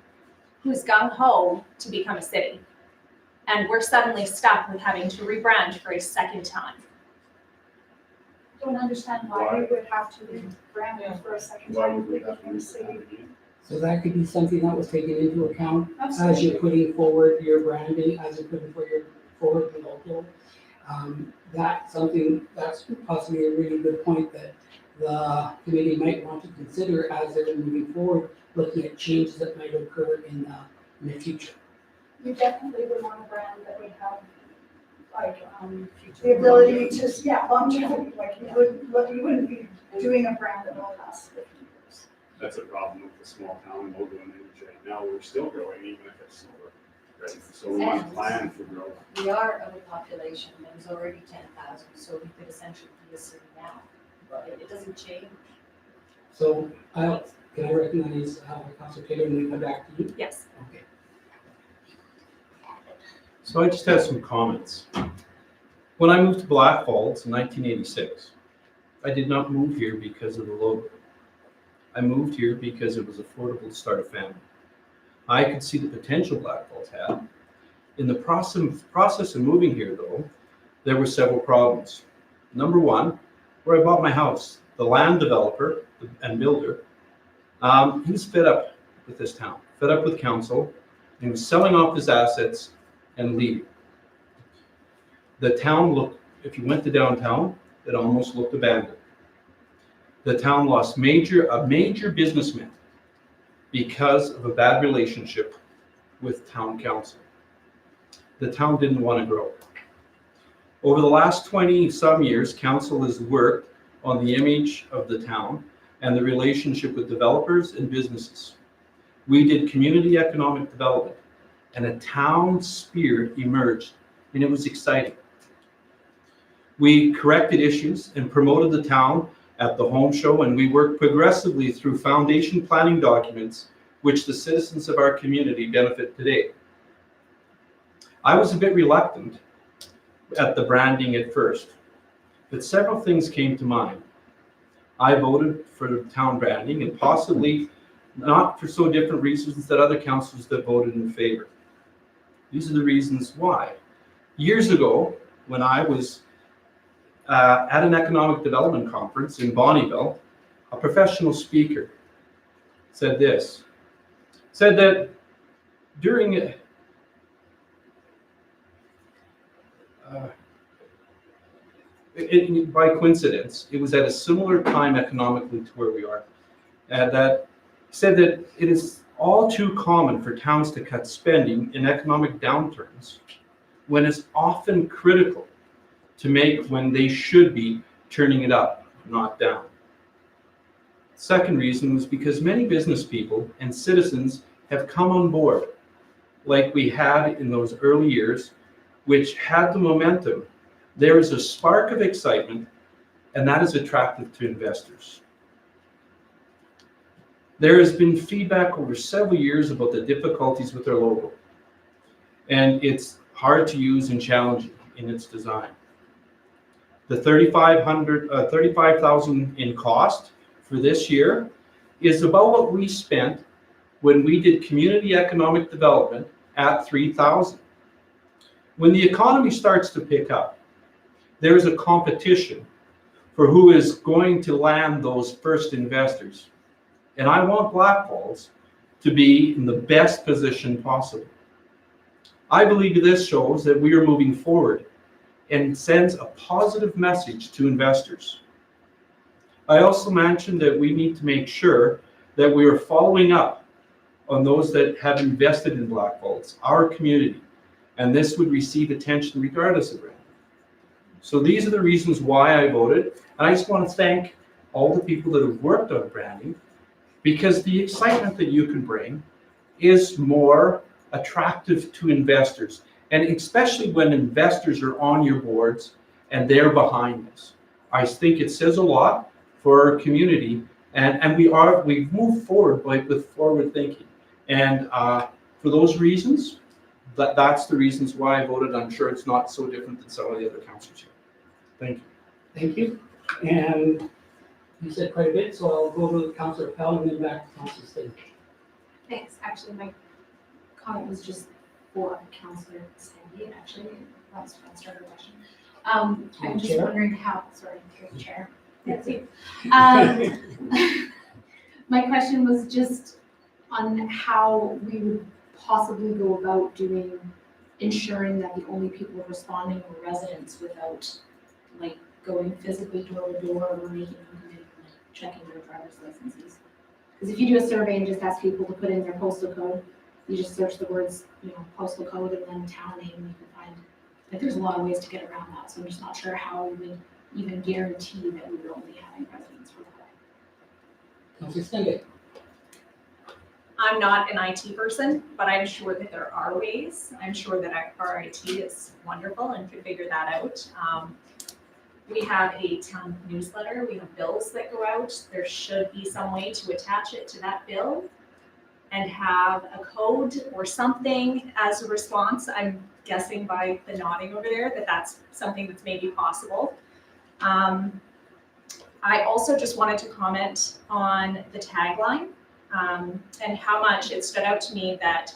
who's gung-ho to become a city? And we're suddenly stuck with having to rebrand for a second time. Don't understand why we would have to rebrand it for a second Why time. would we if have to became a city. respond again? So that could be something that was taken into account as Absolutely. you're putting forward your branding, as you're putting forward the logo. That's possibly a really good point that the committee might want to consider as they're moving forward, looking at changes that might occur in the future. You definitely would want a brand that would have like the ability to, longevity, like you wouldn't be doing a brand that will last 50 years. That's a problem with the small town logo and image right now. We're still growing even if it's slower. Right? So we want to plan for growth. We are of a population, there's already 10,000, so we could essentially be a city now. It doesn't change. So can I recognize Councilor Taylor and we come back to you? Yes. Okay. So I just have some comments. When I moved to Blackfalds in 1986, I did not move here because of the logo. I moved here because it was affordable to start a family. I could see the potential Blackfalds had. In the process of moving here, though, there were several problems. Number one, where I bought my house, the land developer and builder, he was fed up with this town, fed up with council, and he was selling off his assets and leaving. The town looked, if you went to downtown, it almost looked abandoned. The town lost a major businessman because of a bad relationship with town council. The town didn't want to grow. Over the last 20-some years, council has worked on the image of the town and the relationship with developers and businesses. We did community economic development, and a town spirit emerged, and it was exciting. We corrected issues and promoted the town at the home show, and we worked progressively through foundation planning documents, which the citizens of our community benefit today. I was a bit reluctant at the branding at first. but several things came to mind. I voted for the town branding, and possibly not for so different reasons that other councillors that voted in favor. These are the reasons why. Years ago, when I was at an economic development conference in Bonnyville, a professional speaker said this, said that during by coincidence, it was at a similar time economically to where we are, and that said that it is all too common for towns to cut spending in economic downturns when it's often critical to make when they should be turning it up, not down. Second reason was because many business people and citizens have come on board like we had in those early years, which had the momentum. There is a spark of excitement, and that is attractive to investors. There has been feedback over several years about the difficulties with their logo, and it's hard to use and challenging in its design. The $35,000 in cost for this year is about what we spent when we did community economic development at $3,000. When the economy starts to pick up, there is a competition for who is going to land those first investors. And I want Blackfalds to be in the best position possible. I believe this shows that we are moving forward and sends a positive message to investors. I also mentioned that we need to make sure that we are following up on those that have invested in Blackfalds, our community, and this would receive attention regardless of brand. So these are the reasons why I voted, and I just want to thank all the people that have worked on branding, because the excitement that you can bring is more attractive to investors, and especially when investors are on your boards and they're behind this. I think it says a lot for our community, and we've moved forward with forward thinking. And for those reasons, that's the reasons why I voted. I'm sure it's not so different than some of the other councillors here. Thank you. Thank you. And you said quite a bit, so I'll go to Councillor Pell and then back to Councillor Sting. Thanks. Actually, my comment was just for Councillor Stanley, actually. That's what started the question. I'm just Chair? wondering how, sorry, through the chair. That's you. My question was just on how we would possibly go about ensuring that the only people responding were residents without like going physically door to door or making them checking their driver's licenses. Because if you do a survey and just ask people to put in their postal code, you just search the words, postal code and then town name, and you can find, like, there's a lot of ways to get around that. So I'm just not sure how we would even guarantee that we were only having residents for that. Councillor Sting. I'm not an IT person, but I'm sure that there are ways. I'm sure that our IT is wonderful and could figure that out. We have a town newsletter, we have bills that go out. There should be some way to attach it to that bill and have a code or something as a response. I'm guessing by the nodding over there that that's something that's maybe possible. I also just wanted to comment on the tagline and how much it stood out to me that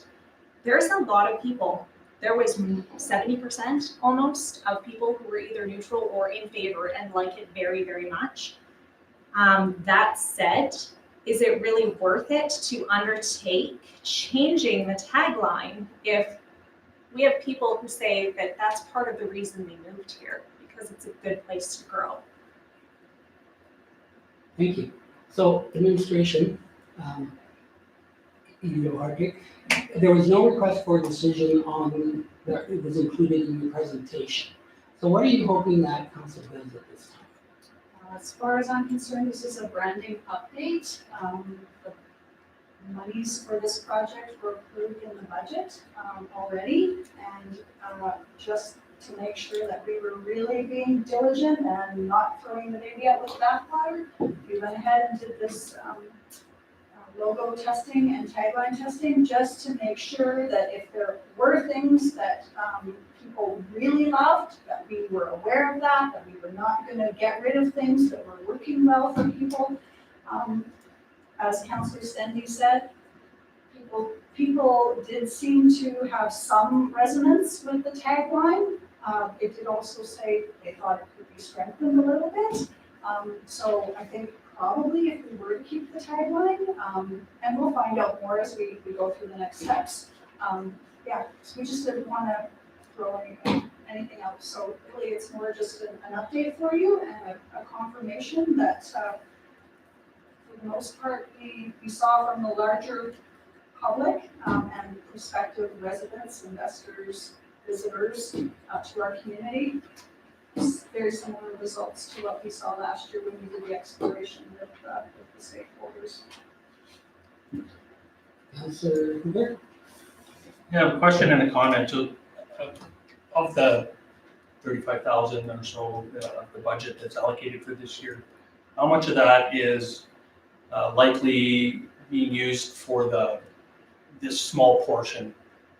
there's a lot of people. There was 70% almost of people who were either neutral or in favor and like it very, very much. That said, is it really worth it to undertake changing the tagline if we have people who say that that's part of the reason they moved here, because it's a good place to grow? Thank you. So administration, there was no request for a decision on that it was included in the presentation. So what are you hoping that council does at this time? As far as I'm concerned, this is a branding update. The monies for this project were approved in the budget already, and just to make sure that we were really being diligent and not throwing the baby out with the bathwater, we went ahead and did this logo testing and tagline testing just to make sure that if there were things that people really loved, that we were aware of that we were not gonna get rid of things that were working well for people. As Councillor Stendy said, people did seem to have some resonance with the tagline. It did also say they thought it could be strengthened a little bit. So I think probably if we were to keep the tagline, and we'll find out more as we go through the next steps. Yeah, so we just didn't want to throw anything else. So really it's more just an update for you and a confirmation that for the most part we saw from the larger public and prospective residents, investors, visitors to our community. Very similar results to what we saw last year when we did the exploration with the stakeholders. Councillor Hoover? Yeah, a question and a comment. So, of the 35,000 or so of the budget that's allocated for this year, how much of that is likely being used for this small portion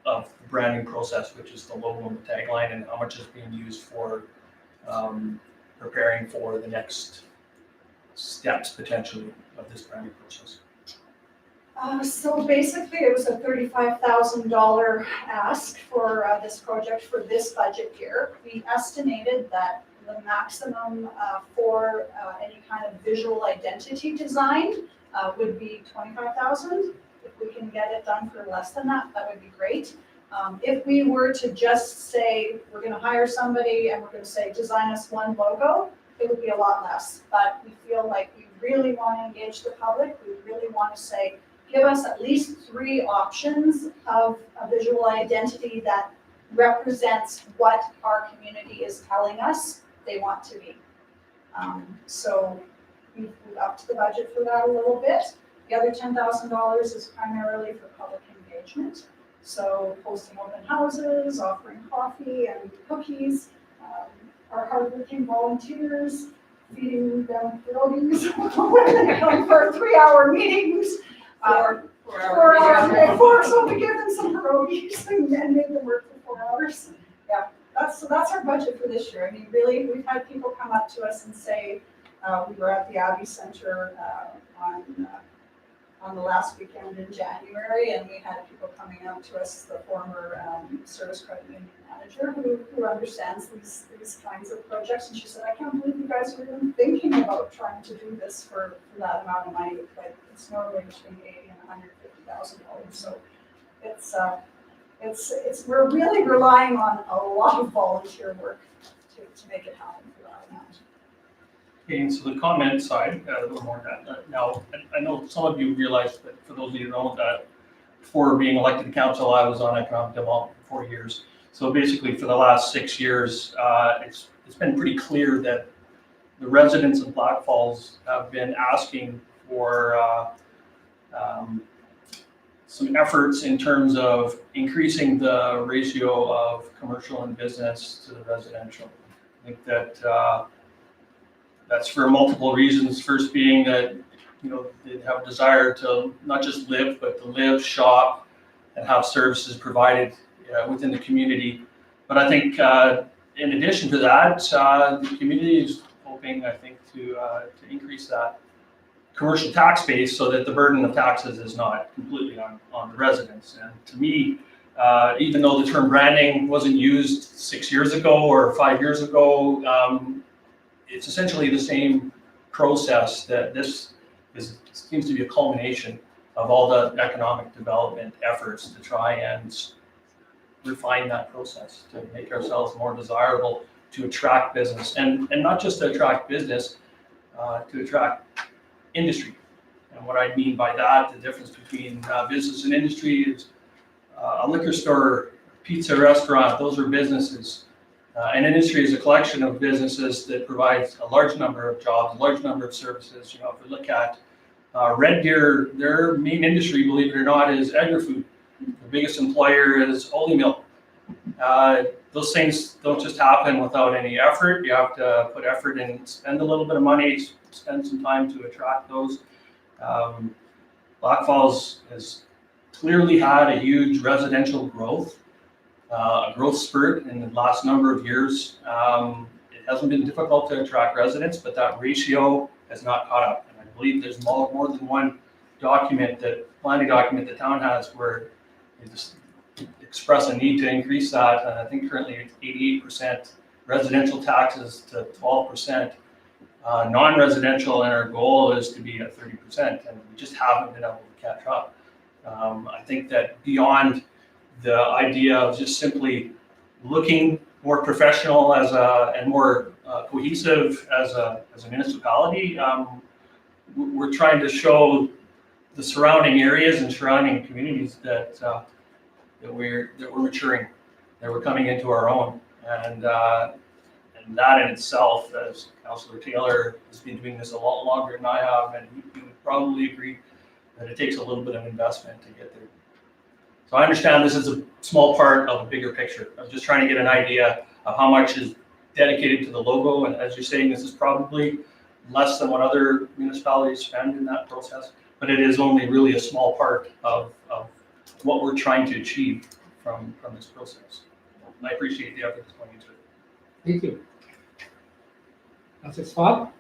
of the branding process, which is the logo and the tagline, and how much is being used for preparing for the next steps potentially of this branding process? So basically, it was a $35,000 ask for this project for this budget year. We estimated that the maximum for any kind of visual identity design would be $25,000. If we can get it done for less than that, that would be great. If we were to just say, we're gonna hire somebody and we're gonna say, design us one logo, it would be a lot less. But we feel like we really wanna engage the public. We really wanna say, give us at least 3 options of a visual identity that represents what our community is telling us they want to be. So we've upped the budget for that a little bit. The other $10,000 is primarily for public engagement. So hosting open houses, offering coffee and cookies, our hardworking volunteers, feeding them pierogies when they come for 3-hour meetings. 4 hours, so we give them some pierogies and make them work for 4 hours. Yeah, that's our budget for this year. I mean, really, we've had people come up to us and say, we were at the Abbey Center on the last weekend in January, and we had people coming out to us, the former service credit union manager who understands these kinds of projects, and she said, I can't believe you guys are even thinking about trying to do this for that amount of money. Like, it's normally between $80,000 and $150,000. So it's we're really relying on a lot of volunteer work to make it happen for that amount. Okay, so the comment side, a little more on that. Now, I know some of you realize, but for those of you who don't, that before being elected to council, I was on economic development for 4 years. So basically, for the last 6 years, it's been pretty clear that the residents of Blackfalds have been asking for some efforts in terms of increasing the ratio of commercial and business to the residential. I think that that's for multiple reasons. First being that, you know, they have a desire to not just live, but to live, shop, and have services provided within the community. But I think in addition to that, the community is hoping, I think, to increase that commercial tax base so that the burden of taxes is not completely on the residents. And to me, even though the term branding wasn't used 6 years ago or 5 years ago, it's essentially the same process. That this seems to be a culmination of all the economic development efforts to try and refine that process, to make ourselves more desirable, to attract business, and not just to attract business, to attract industry. And what I mean by that, the difference between business and industry is a liquor store, pizza restaurant, those are businesses. An industry is a collection of businesses that provides a large number of jobs, a large number of services. You know, if we look at Red Deer, their main industry, believe it or not, is agri-food. The biggest employer is Oli Mill. Those things don't just happen without any effort. You have to put effort in, spend a little bit of money, spend some time to attract those. Blackfalds has clearly had a huge residential growth a growth spurt in the last number of years. It hasn't been difficult to attract residents, but that ratio has not caught up. And I believe there's more than one planning document the town has where they just express a need to increase that. And I think currently it's 88% residential taxes to 12% non-residential, and our goal is to be at 30%, and we just haven't been able to catch up. I think that beyond the idea of just simply looking more professional and more cohesive as a municipality, we're trying to show the surrounding areas and surrounding communities that we're maturing, that we're coming into our own, and that in itself, as Councillor Taylor has been doing this a lot longer than I have, and he would probably agree that it takes a little bit of investment to get there. So I understand this is a small part of a bigger picture. I'm just trying to get an idea of how much is dedicated to the logo, and as you're saying, this is probably less than what other municipalities spend in that process, but it is only really a small part of what we're trying to achieve from this process. I appreciate the effort that's going into it. Thank you. Councillor Swab?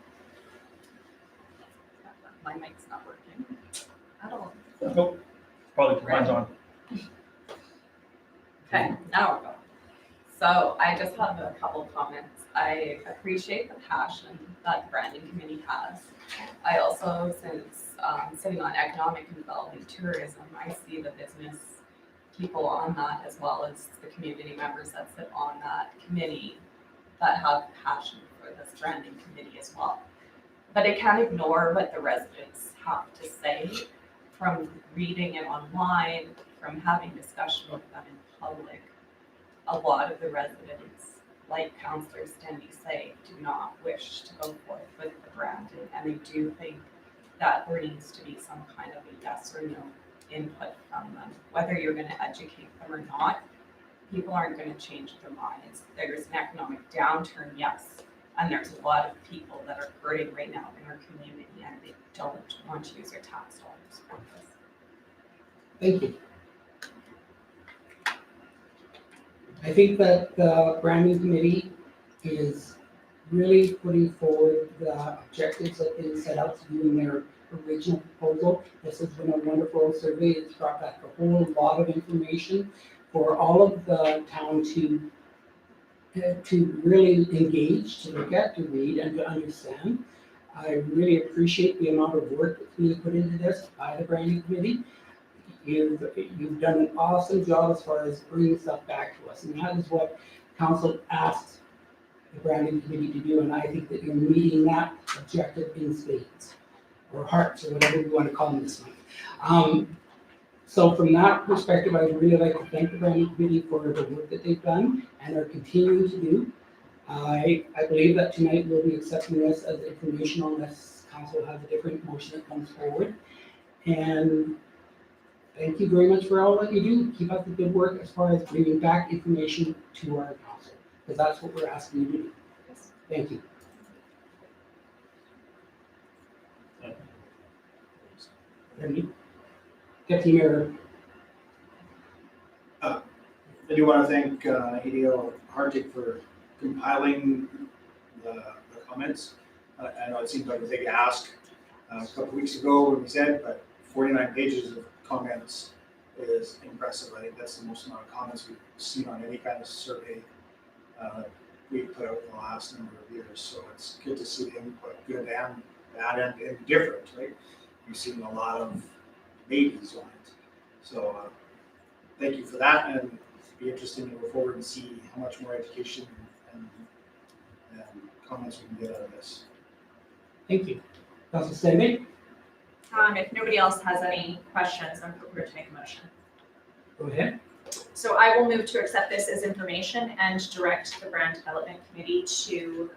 My mic's not working. I don't. Nope. Probably depends on. Okay, now we're going. So I just have a couple of comments. I appreciate the passion that the branding committee has. I also, since sitting on economic and development tourism, I see the business people on that as well as the community members that sit on that committee that have passion for this branding committee as well. But I can't ignore what the residents have to say from reading it online, from having discussion with them in public. A lot of the residents, like Councillor Stendy say, do not wish to go forth with the branding, and they do think that there needs to be some kind of a yes or no input from them. Whether you're going to educate them or not, people aren't going to change their minds. There's an economic downturn, yes, and there's a lot of people that are hurting right now in our community, and they don't want to use their tax dollars for this. Thank you. I think that the branding committee is really putting forward the objectives that they set out to do in their original proposal. This has been a wonderful survey. It's brought back a whole lot of information for all of the town to really engage, to look at, to read, and to understand. I really appreciate the amount of work that's being put into this by the branding committee. You've done an awesome job as far as bringing stuff back to us, and that is what council asked the branding committee to do, and I think that you're meeting that objective in spades, or hearts, or whatever you want to call them this month. So from that perspective, I would really like to thank the branding committee for the work that they've done and are continuing to do. I believe that tonight we'll be accepting this as information unless council has a different motion that comes forward. And thank you very much for all that you do. Keep up the good work as far as bringing back information to our council, because that's what we're asking you to do. Thank you. Deputy Mayor. I do want to thank ADL Hartig for compiling the comments. I know it seems like a big ask a couple weeks ago when we said, but 49 pages of comments is impressive. I think that's the most amount of comments we've seen on any kind of survey we've put out in the last number of years. So it's good to see the input, good and bad and different, right? We've seen a lot of maybes on it. So thank you for that, and it'll be interesting to go forward and see how much more education and comments we can get out of this. Thank you. Councilor Stenby? If nobody else has any questions, I'm prepared to make a motion. Go ahead. So I will move to accept this as information and direct the Brand Development Committee to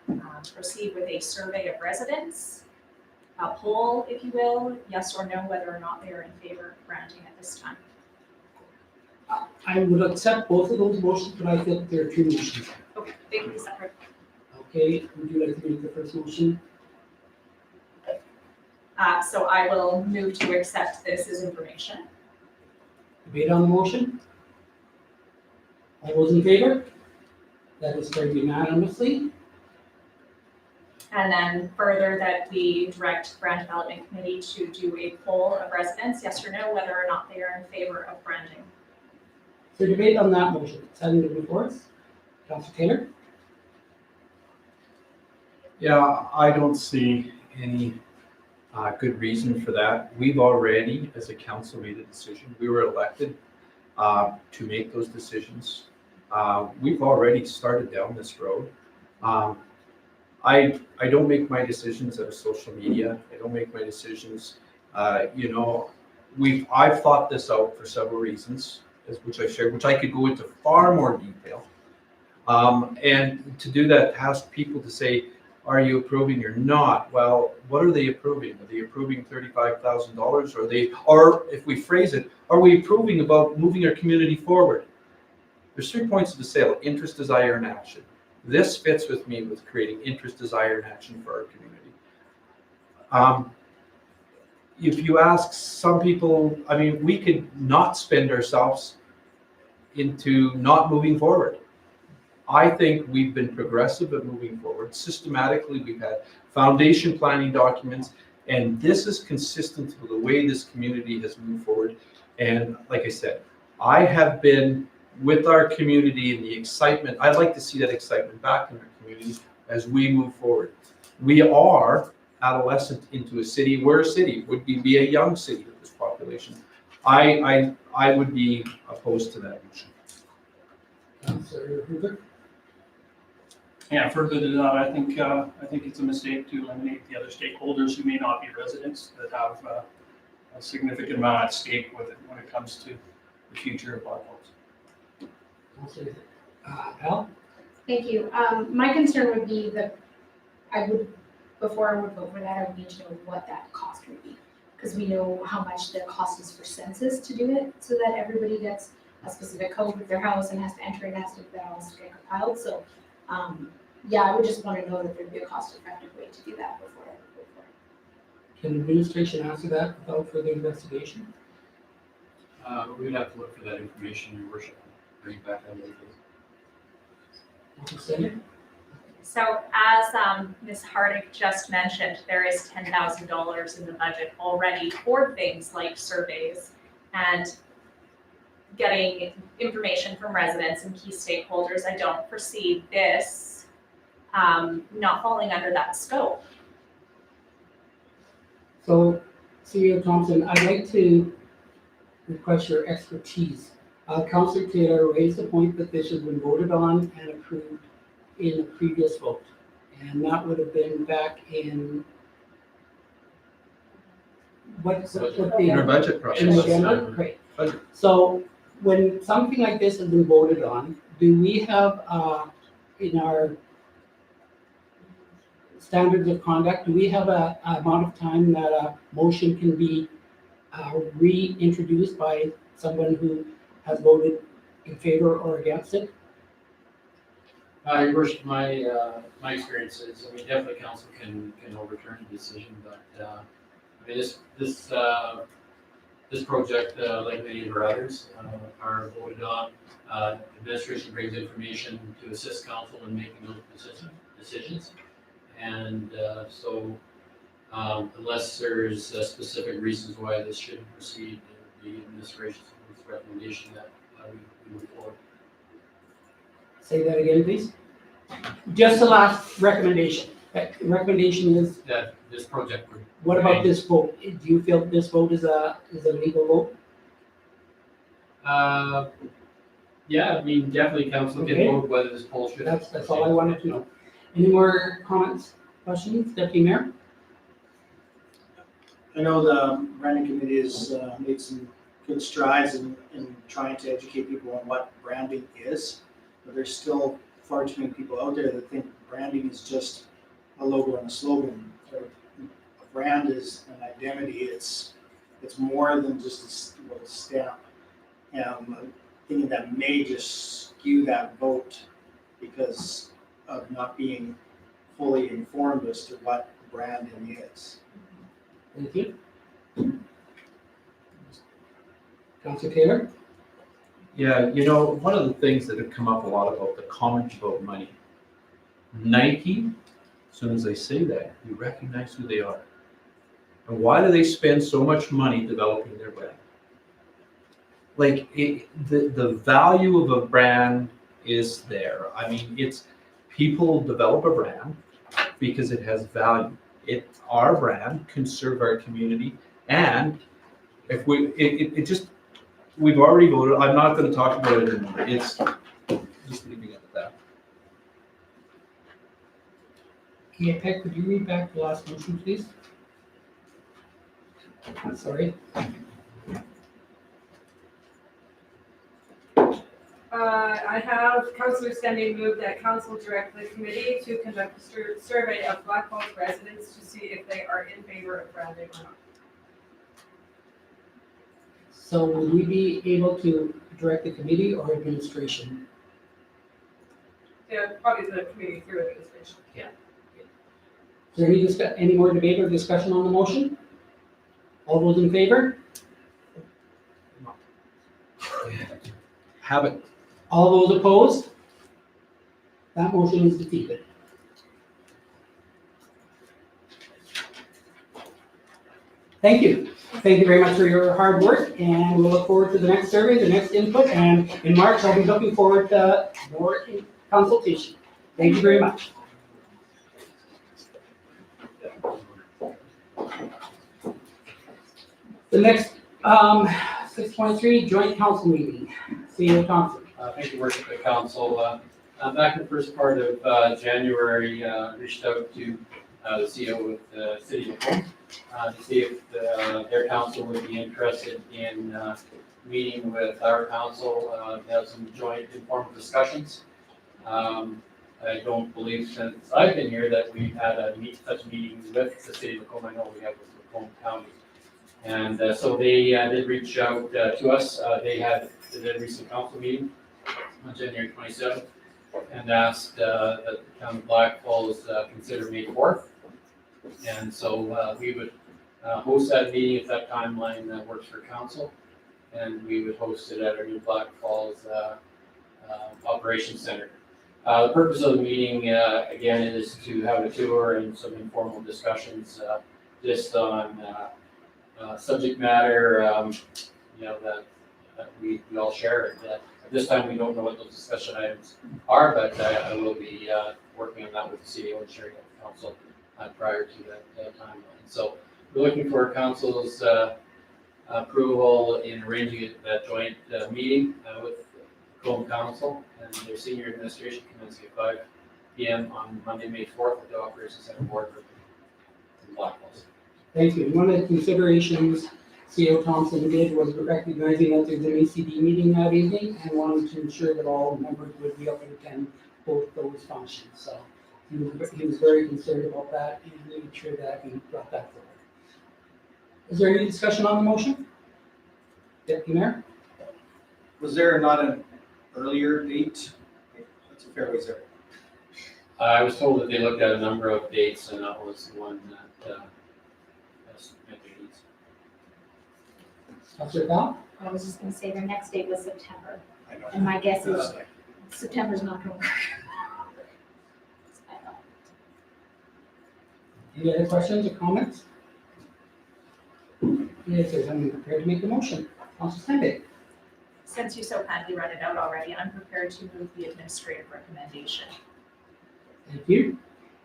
proceed with a survey of residents, a poll, if you will, yes or no, whether or not they are in favor of branding at this time. I would accept both of those motions, but I think there are two motions. Okay, they can be separate. Okay, would you like to make the first motion? So I will move to accept this as information. Debate on the motion? All those in favor? That is carried unanimously. And then further that we direct Brand Development Committee to do a poll of residents, yes or no, whether or not they are in favor of branding. So debate on that motion. Seconded before us. Councilor Taylor? Yeah, I don't see any good reason for that. We've already, as a council, made a decision. We were elected to make those decisions. We've already started down this road. I don't make my decisions out of social media. I don't make my decisions, I've thought this out for several reasons, which I shared, which I could go into far more detail. And to do that, ask people to say, are you approving or not? Well, what are they approving? Are they approving $35,000? Or if we phrase it, are we approving about moving our community forward? There's 3 points of the sale: interest, desire, and action. This fits with me with creating interest, desire, and action for our community. If you ask some people, we could not spend ourselves into not moving forward. I think we've been progressive at moving forward. Systematically, we've had foundation planning documents, and this is consistent with the way this community has moved forward. And like I said, I have been with our community and the excitement. I'd like to see that excitement back in our community as we move forward. We are adolescent into a city. We're a city. Would we be a young city with this population? I would be opposed to that motion. Councilor Hoover? Yeah, further to that, I think it's a mistake to eliminate the other stakeholders who may not be residents that have a significant amount at stake with it when it comes to the future of Blackfalds. Councilor Al? Thank you. My concern would be that before I would vote for that, I would need to know what that cost would be. Because we know how much the cost is for census to do it, so that everybody gets a specific code with their house and has to enter it, and has to get compiled. So, I would just want to know that there'd be a cost-effective way to do that before I vote for it. Can administration answer that without further investigation? We'd have to look for that information, Your Worship, and bring it back on the Councilor? So as Ms. Hardick just mentioned, there is $10,000 in the budget already for things like surveys and getting information from residents and key stakeholders. I don't foresee this not falling under that scope. So, CEO Thompson, I'd like to request your expertise. Councilor Taylor raised the point that this has been voted on and approved in a previous vote. And that would have been back in In our budget process. In November, great. So when something like this has been voted on, do we have, in our standards of conduct, do we have a amount of time that a motion can be reintroduced by someone who has voted in favor or against it? Your Worship, my experience is, definitely council can overturn the decision, but this project, like many of our others, are voted on. Administration brings information to assist council in making those decisions. And unless there's specific reasons why this shouldn't proceed, the administration's recommendation that we move forward. Say that again, please. Just the last recommendation. That recommendation is. That this project would. What about this vote? Do you feel this vote is a legal vote? Definitely council can vote whether this poll should. That's all I wanted to know. Any more comments, questions, Deputy Mayor? I know the branding committee has made some good strides in trying to educate people on what branding is, but there's still far too many people out there that think branding is just a logo and a slogan. A brand is an identity. It's more than just a little stamp. And I'm thinking that may just skew that vote because of not being fully informed as to what branding is. Thank you. Councilor Taylor? Yeah, one of the things that have come up a lot about the comment about money, Nike, as soon as they say that, you recognize who they are. And why do they spend so much money developing their brand? Like, the value of a brand is there. I mean, people develop a brand because it has value. Our brand can serve our community, and if we've already voted. I'm not going to talk about it anymore. It's just leaving it at that. Okay, Peck, could you read back the last motion, please? Sorry. I have Councillor Stenning move that council direct the committee to conduct a survey of Blackfalds residents to see if they are in favor of branding or not. So would we be able to direct the committee or administration? Yeah, probably the committee through administration. Is there any more debate or discussion on the motion? All those in favor? Have it. All those opposed? That motion is defeated. Thank you. Thank you very much for your hard work, and we'll look forward to the next survey, the next input, and in March, I'll be looking forward to more consultation. Thank you very much. The next, 6.3, joint council meeting. CEO Thompson. Thank you, Worship of Council. Back in the first part of January, reached out to the CEO of the City of Home to see if their council would be interested in meeting with our council, have some joint informal discussions. I don't believe since I've been here that we've had such meetings with the City of Macomb. I know we have with Macomb County. And so they did reach out to us. They had a recent council meeting on January 27th and asked that the town of Blackfalds consider May 4th. And so we would host that meeting if that timeline works for council. And we would host it at our new Blackfalds Operations Center. The purpose of the meeting, again, is to have a tour and some informal discussions just on subject matter, that we all share. At this time, we don't know what those discussion items are, but I will be working on that with the CEO and sharing it with council prior to that timeline. So we're looking for council's approval in arranging that joint meeting with Macomb Council and their senior administration commencing at 5 p.m. on Monday, May 4th at the Operations Center boardroom in Blackfalds. Thank you. One of the considerations CEO Thompson did was recognizing that there's an ACD meeting that evening and wanted to ensure that all members would be able to attend both those functions. So he was very concerned about that and made sure that he brought that forward. Is there any discussion on the motion? Deputy Mayor? Was there not an earlier date? That's a fair ways there. I was told that they looked at a number of dates and that was the one that met their needs. Councilor Bell? I was just gonna say their next date was September, I know. and my guess is September's not gonna work. Any other questions or comments? Yes, there's someone prepared to make the motion. Councilor Stanley. Since you so kindly read it out already, I'm prepared to move the administrative recommendation. Thank you.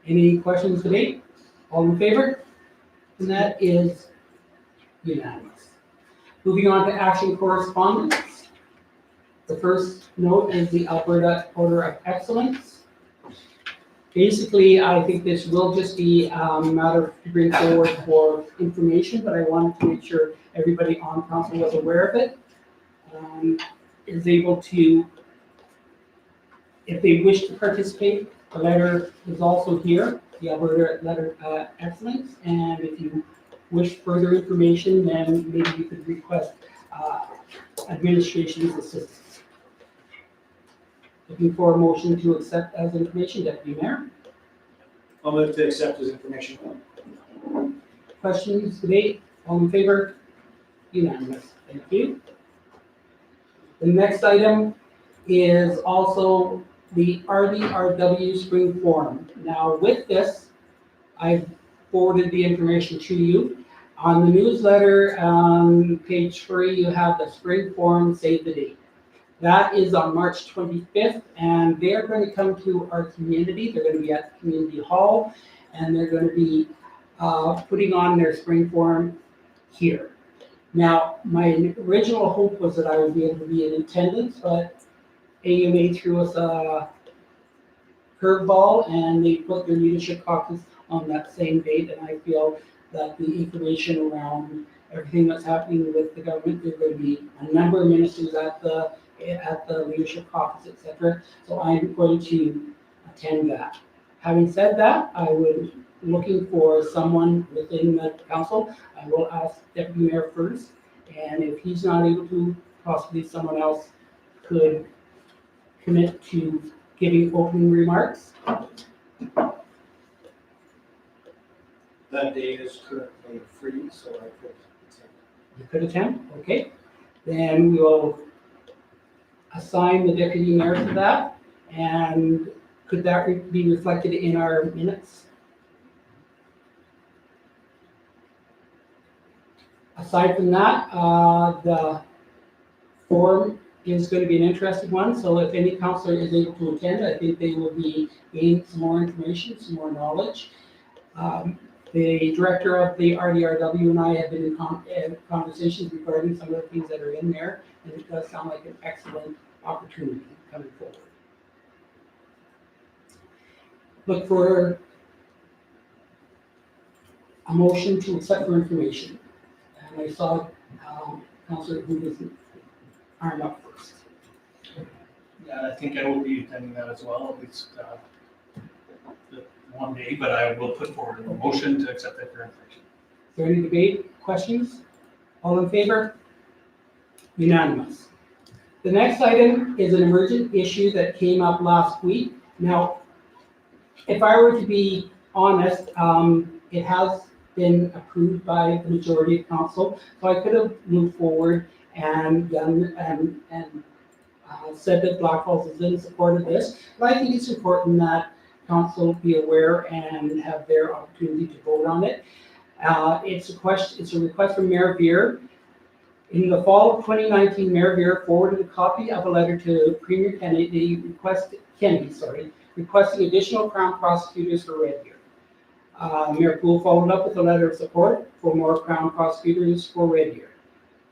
Any questions, debate? All in favor? And that is unanimous. Moving on to action correspondence. The first note is the Alberta Order of Excellence. Basically, I think this will just be a matter to bring forward for information, but I wanted to make sure everybody on council was aware of it. Is able to, if they wish to participate, the letter is also here, the Alberta Letter of Excellence, and if you wish further information, then maybe you could request administration's assistance. Looking for a motion to accept as information, Deputy Mayor. I'll move to accept as information. Questions, debate, all in favor? Unanimous, thank you. The next item is also the RDRW Spring Forum. Now with this, I've forwarded the information to you. On the newsletter, on page 3, you have the Spring Forum, save the date. That is on March 25th, and they're going to come to our community. They're going to be at the community hall, and they're going to be putting on their Spring Forum here. Now, my original hope was that I would be able to be in attendance, but AUMA threw us a curveball, and they put their leadership caucus on that same date, and I feel that the information around everything that's happening with the government, there are going to be a number of ministers at the leadership caucus, etc. So I'm going to attend that. Having said that, I would looking for someone within the council. I will ask Deputy Mayor first, and if he's not able to, possibly someone else could commit to giving opening remarks. That date is currently free, so I could attend. You could attend, okay. Then we will assign the deputy mayor to that, and could that be reflected in our minutes? Aside from that, the forum is going to be an interesting one, so if any councillor is able to attend, I think they will be gaining some more information, some more knowledge. The director of the RDRW and I have been in conversations regarding some of the things that are in there, and it does sound like an excellent opportunity coming forward. Look for a motion to accept for information. And I saw Councillor Hoover's arm up first. Yeah, I think I will be attending that as well, at least one day, but I will put forward a motion to accept that for information. Is there any debate, questions? All in favor? Unanimous. The next item is an emergent issue that came up last week. Now, if I were to be honest, it has been approved by the majority of council, so I could have moved forward and done and said that Blackfalds is in support of this, but I think it's important that council be aware and have their opportunity to vote on it. It's a request from Mayor Beer. In the fall of 2019, Mayor Beer forwarded a copy of a letter to Premier Kennedy, requesting additional Crown prosecutors for Red Deer. Mayor Poole followed up with a letter of support for more Crown prosecutors for Red Deer.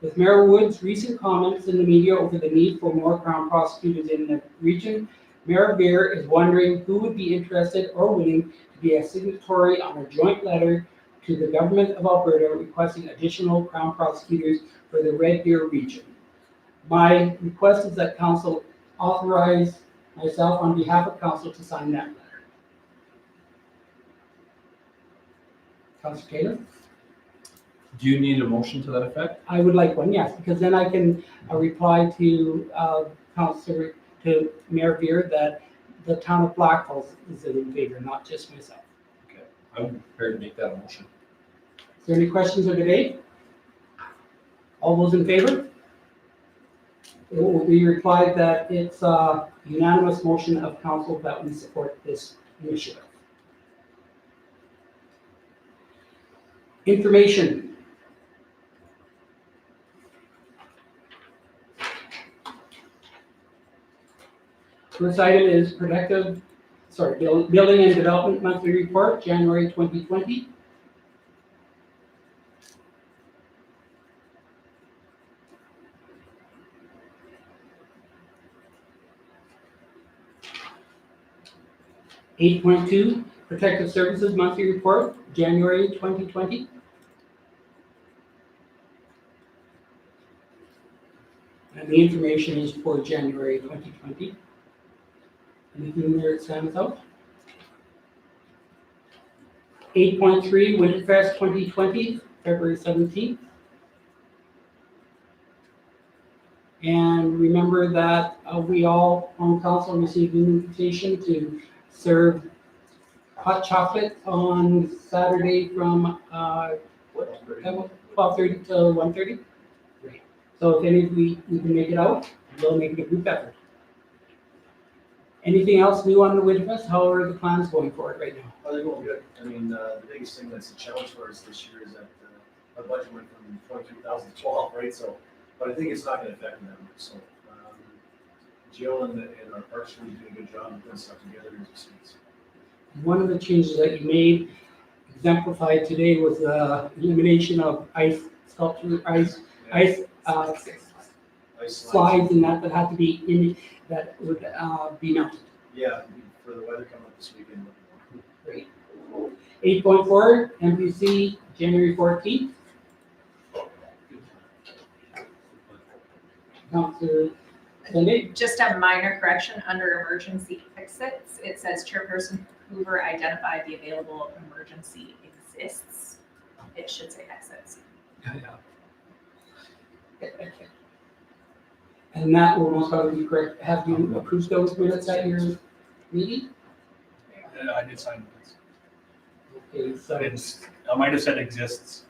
With Mayor Wood's recent comments in the media over the need for more Crown prosecutors in the region, Mayor Beer is wondering who would be interested or willing to be a signatory on a joint letter to the government of Alberta requesting additional Crown prosecutors for the Red Deer region. My request is that council authorize myself on behalf of council to sign that letter. Councilor Taylor? Do you need a motion to that effect? I would like one, yes, because then I can reply to to Mayor Beer that the town of Blackfalds is in favor, not just myself. Okay, I'm prepared to make that a motion. Is there any questions or debate? All those in favor? It will be replied that it's a unanimous motion of council that we support this initiative. Information. First item is Building and Development Monthly Report, January 2020. Eight point two, Protective Services Monthly Report, January 2020. And the information is for January 2020. Anything there that stands out? 8.3, Winterfest 2020, February 17th. And remember that we all on council received an invitation to serve hot chocolate on Saturday from 12:30 to 1:30. Great. So if any of we can make it out, We'll make it a group effort. Anything else new on the Winterfest? How are the plans going for it right now? Oh, they're going good. I mean, the biggest thing that's a challenge for us this year is that our budget went from 23,000 to 12, right? So, but I think it's not going to affect them that much. So, Jill and our parks really doing a good job of putting stuff together as we speak. One of the changes that you made, exemplified today, was the elimination of ice sculpture, ice slides and that had to be in, that would be melted. Yeah, for the weather coming up this weekend. Great. 8.4, MPC, January 14th. Councillor Sunday. Just a minor correction under emergency exits. It says Chairperson Hoover identified the available emergency exists. It should say exits. And that will most probably be correct. Have you approved those minutes at your meeting? I did sign this. Okay, so I might have said exists.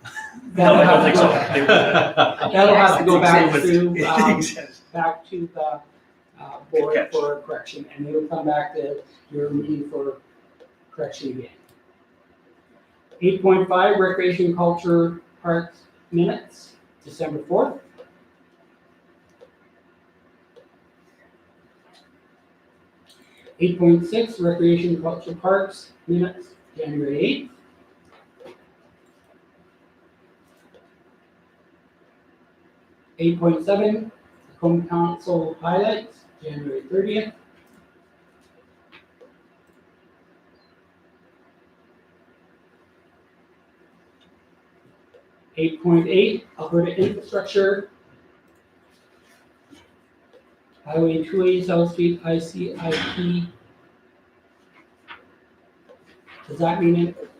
that'll I don't have think to so. go, that'll have to go back Exists. to the board catch. for correction, and it'll come back to your meeting for correction again. 8.5, Recreation Culture Parks minutes, December 4th. 8.6, Recreation Culture Parks minutes, January 8th. 8.7, Home Council highlights, January 30th. 8.8, Alberta Infrastructure, Highway 2A, South Street, ICIP. Does that mean it?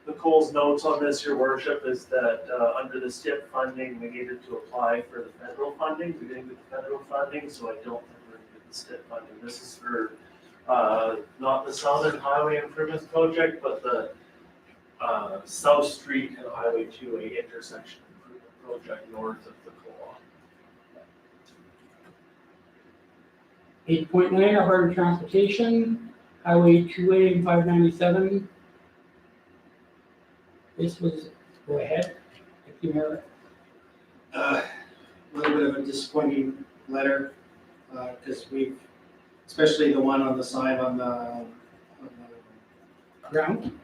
Nicole's notes on this, your worship, is that under the STIP funding, we needed to apply for the federal funding. We didn't get the federal funding, so I don't think we're gonna get the STIP funding. This is for not the Southern Highway Improvements Project, but the South Street and Highway 2A intersection improvement project north of the co-op. 8.9, Alberta Transportation, Highway 2A and 597. This was, go ahead, if you have it. A little bit of a disappointing letter, because we've, especially the one on the sign on the Ground.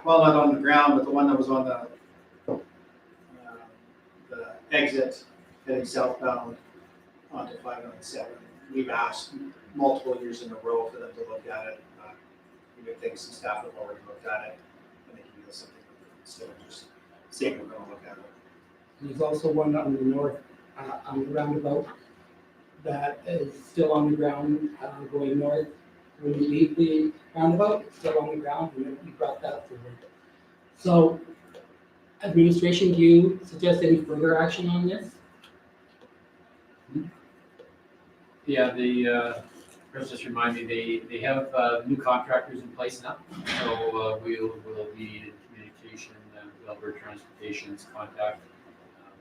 Well, not on the ground, but the one that was on the exit heading southbound onto 597. We've asked multiple years in a row for them to look at it. We think some staff have already looked at it, and they can do something instead of just saying we're gonna look at it. There's also one on the north, on the roundabout, that is still on the ground, going north. When you leave the roundabout, it's still on the ground, and we brought that forward. So, administration, do you suggest any further action on this? Yeah, the, Chris just reminded me, they have new contractors in place now. So we'll be in communication with Alberta Transportation's contact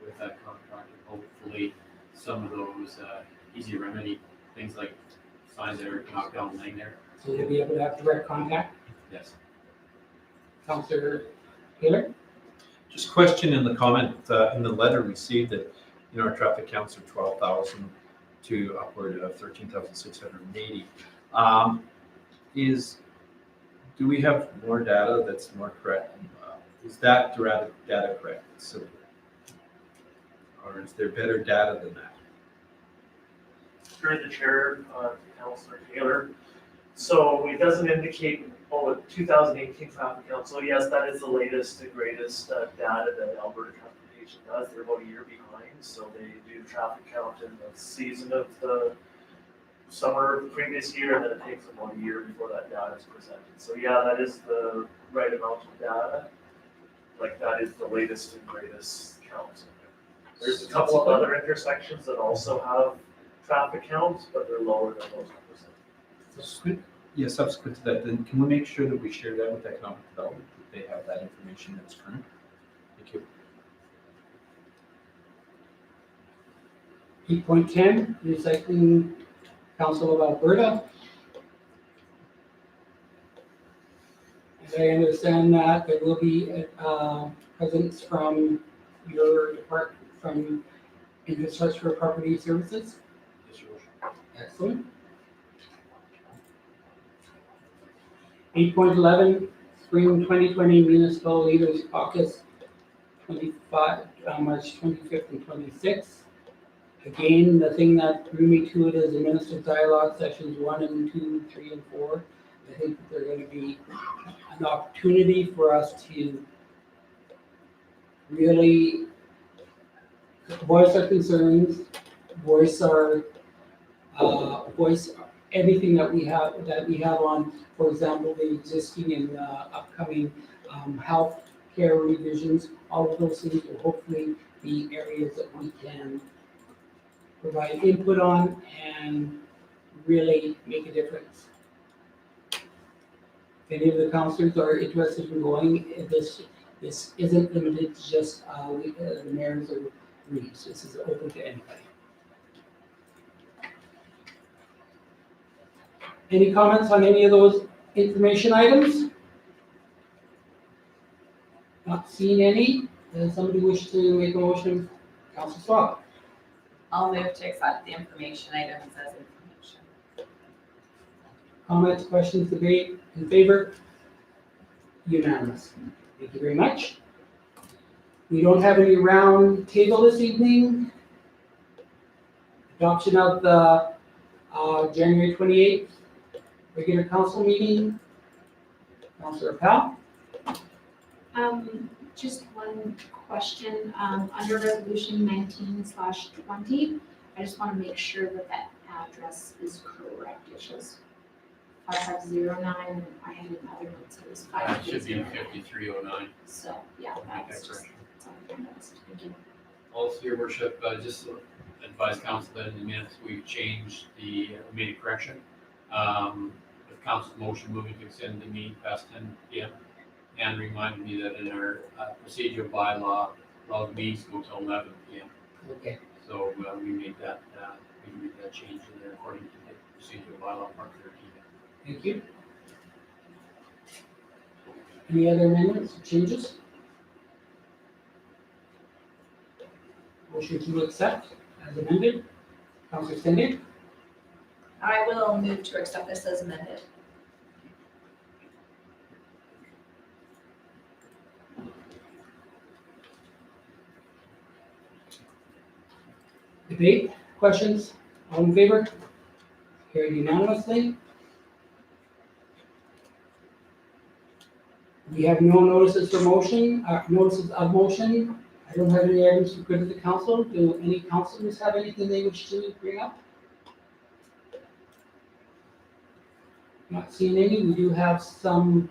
with that contractor. Hopefully, some of those easy remedy things like signs that are knocked down laying there. So you'll be able to have direct contact? Yes. Councillor Taylor? Just question in the comment, in the letter received that, our traffic counts are 12,000 to upward of 13,680. Do we have more data that's more correct? Is that data correct? So, or is there better data than that? Through the chair, Councillor Taylor. So it doesn't indicate, the 2018 traffic count. So yes, that is the latest and greatest data that Alberta Transportation does. They're about a year behind, so they do traffic count in the season of the summer of the previous year, and then it takes them 1 year before that data is presented. So yeah, that is the right amount of data. Like that is the latest and greatest count. There's a couple of other intersections that also have traffic counts, but they're lower than those numbers. Yeah, subsequent to that, then can we make sure that we share that with economic development, that they have that information that's current? Thank you. 8.10, Recycling Council of Alberta. And I understand that there will be presence from your department, from Infrastructure Property Services. Yes, Your Worship. Excellent. 8.11, Spring 2020 Municipal Leaders Caucus, 25, March 25th and 26th. Again, the thing that drew me to it is administrative dialogue sessions 1 and 2, 3 and 4. I think that they're going to be an opportunity for us to really voice our concerns, voice anything that we have on, for example, the existing and upcoming health care revisions. All of those things will hopefully be areas that we can provide input on and really make a difference. If any of the councillors are interested in going, this isn't limited to just the mayors or reads. This is open to anybody. Any comments on any of those information items? Not seeing any. Does somebody wish to make a motion? Councilor Swab. I'll move to accept the information items as information. Comments, questions, debate, in favor? Unanimous. Thank you very much. We don't have any round table this evening. Adoption of the January 28th regular council meeting. Councilor Powell. Just one question, under resolution 19/20, I just want to make sure that that address is correct. It shows 5509, and I had another note, so it was It should be 530. 5309. So, yeah, Make that's that just, correction. something I noticed. Thank you. Also, Your Worship, just advise council that in the minutes, we've changed we made a correction. The council motion moving to extend the meeting past 10 p.m. and reminded me that in our procedural bylaw, allowed meetings go till 11 p.m. Okay. So we made that change in there according to the procedural bylaw part 13. Thank you. Any other amendments, changes? Motion to accept as amended. Councilor Stenday. I will move to accept this as amended. Debate, questions, all in favor? Carried unanimously. We have no notices of motion. I don't have any items to go to the council. Do any councilors have anything they wish to bring up? Not seeing any. We do have some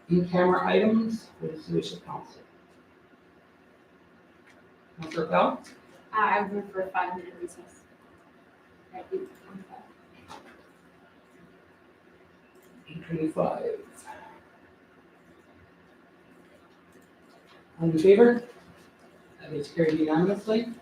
in-camera items. What is the wish of council? Councilor Powell? I would move for a 5-minute recess. At 8:25. 8:25. All in favor? That is carried unanimously.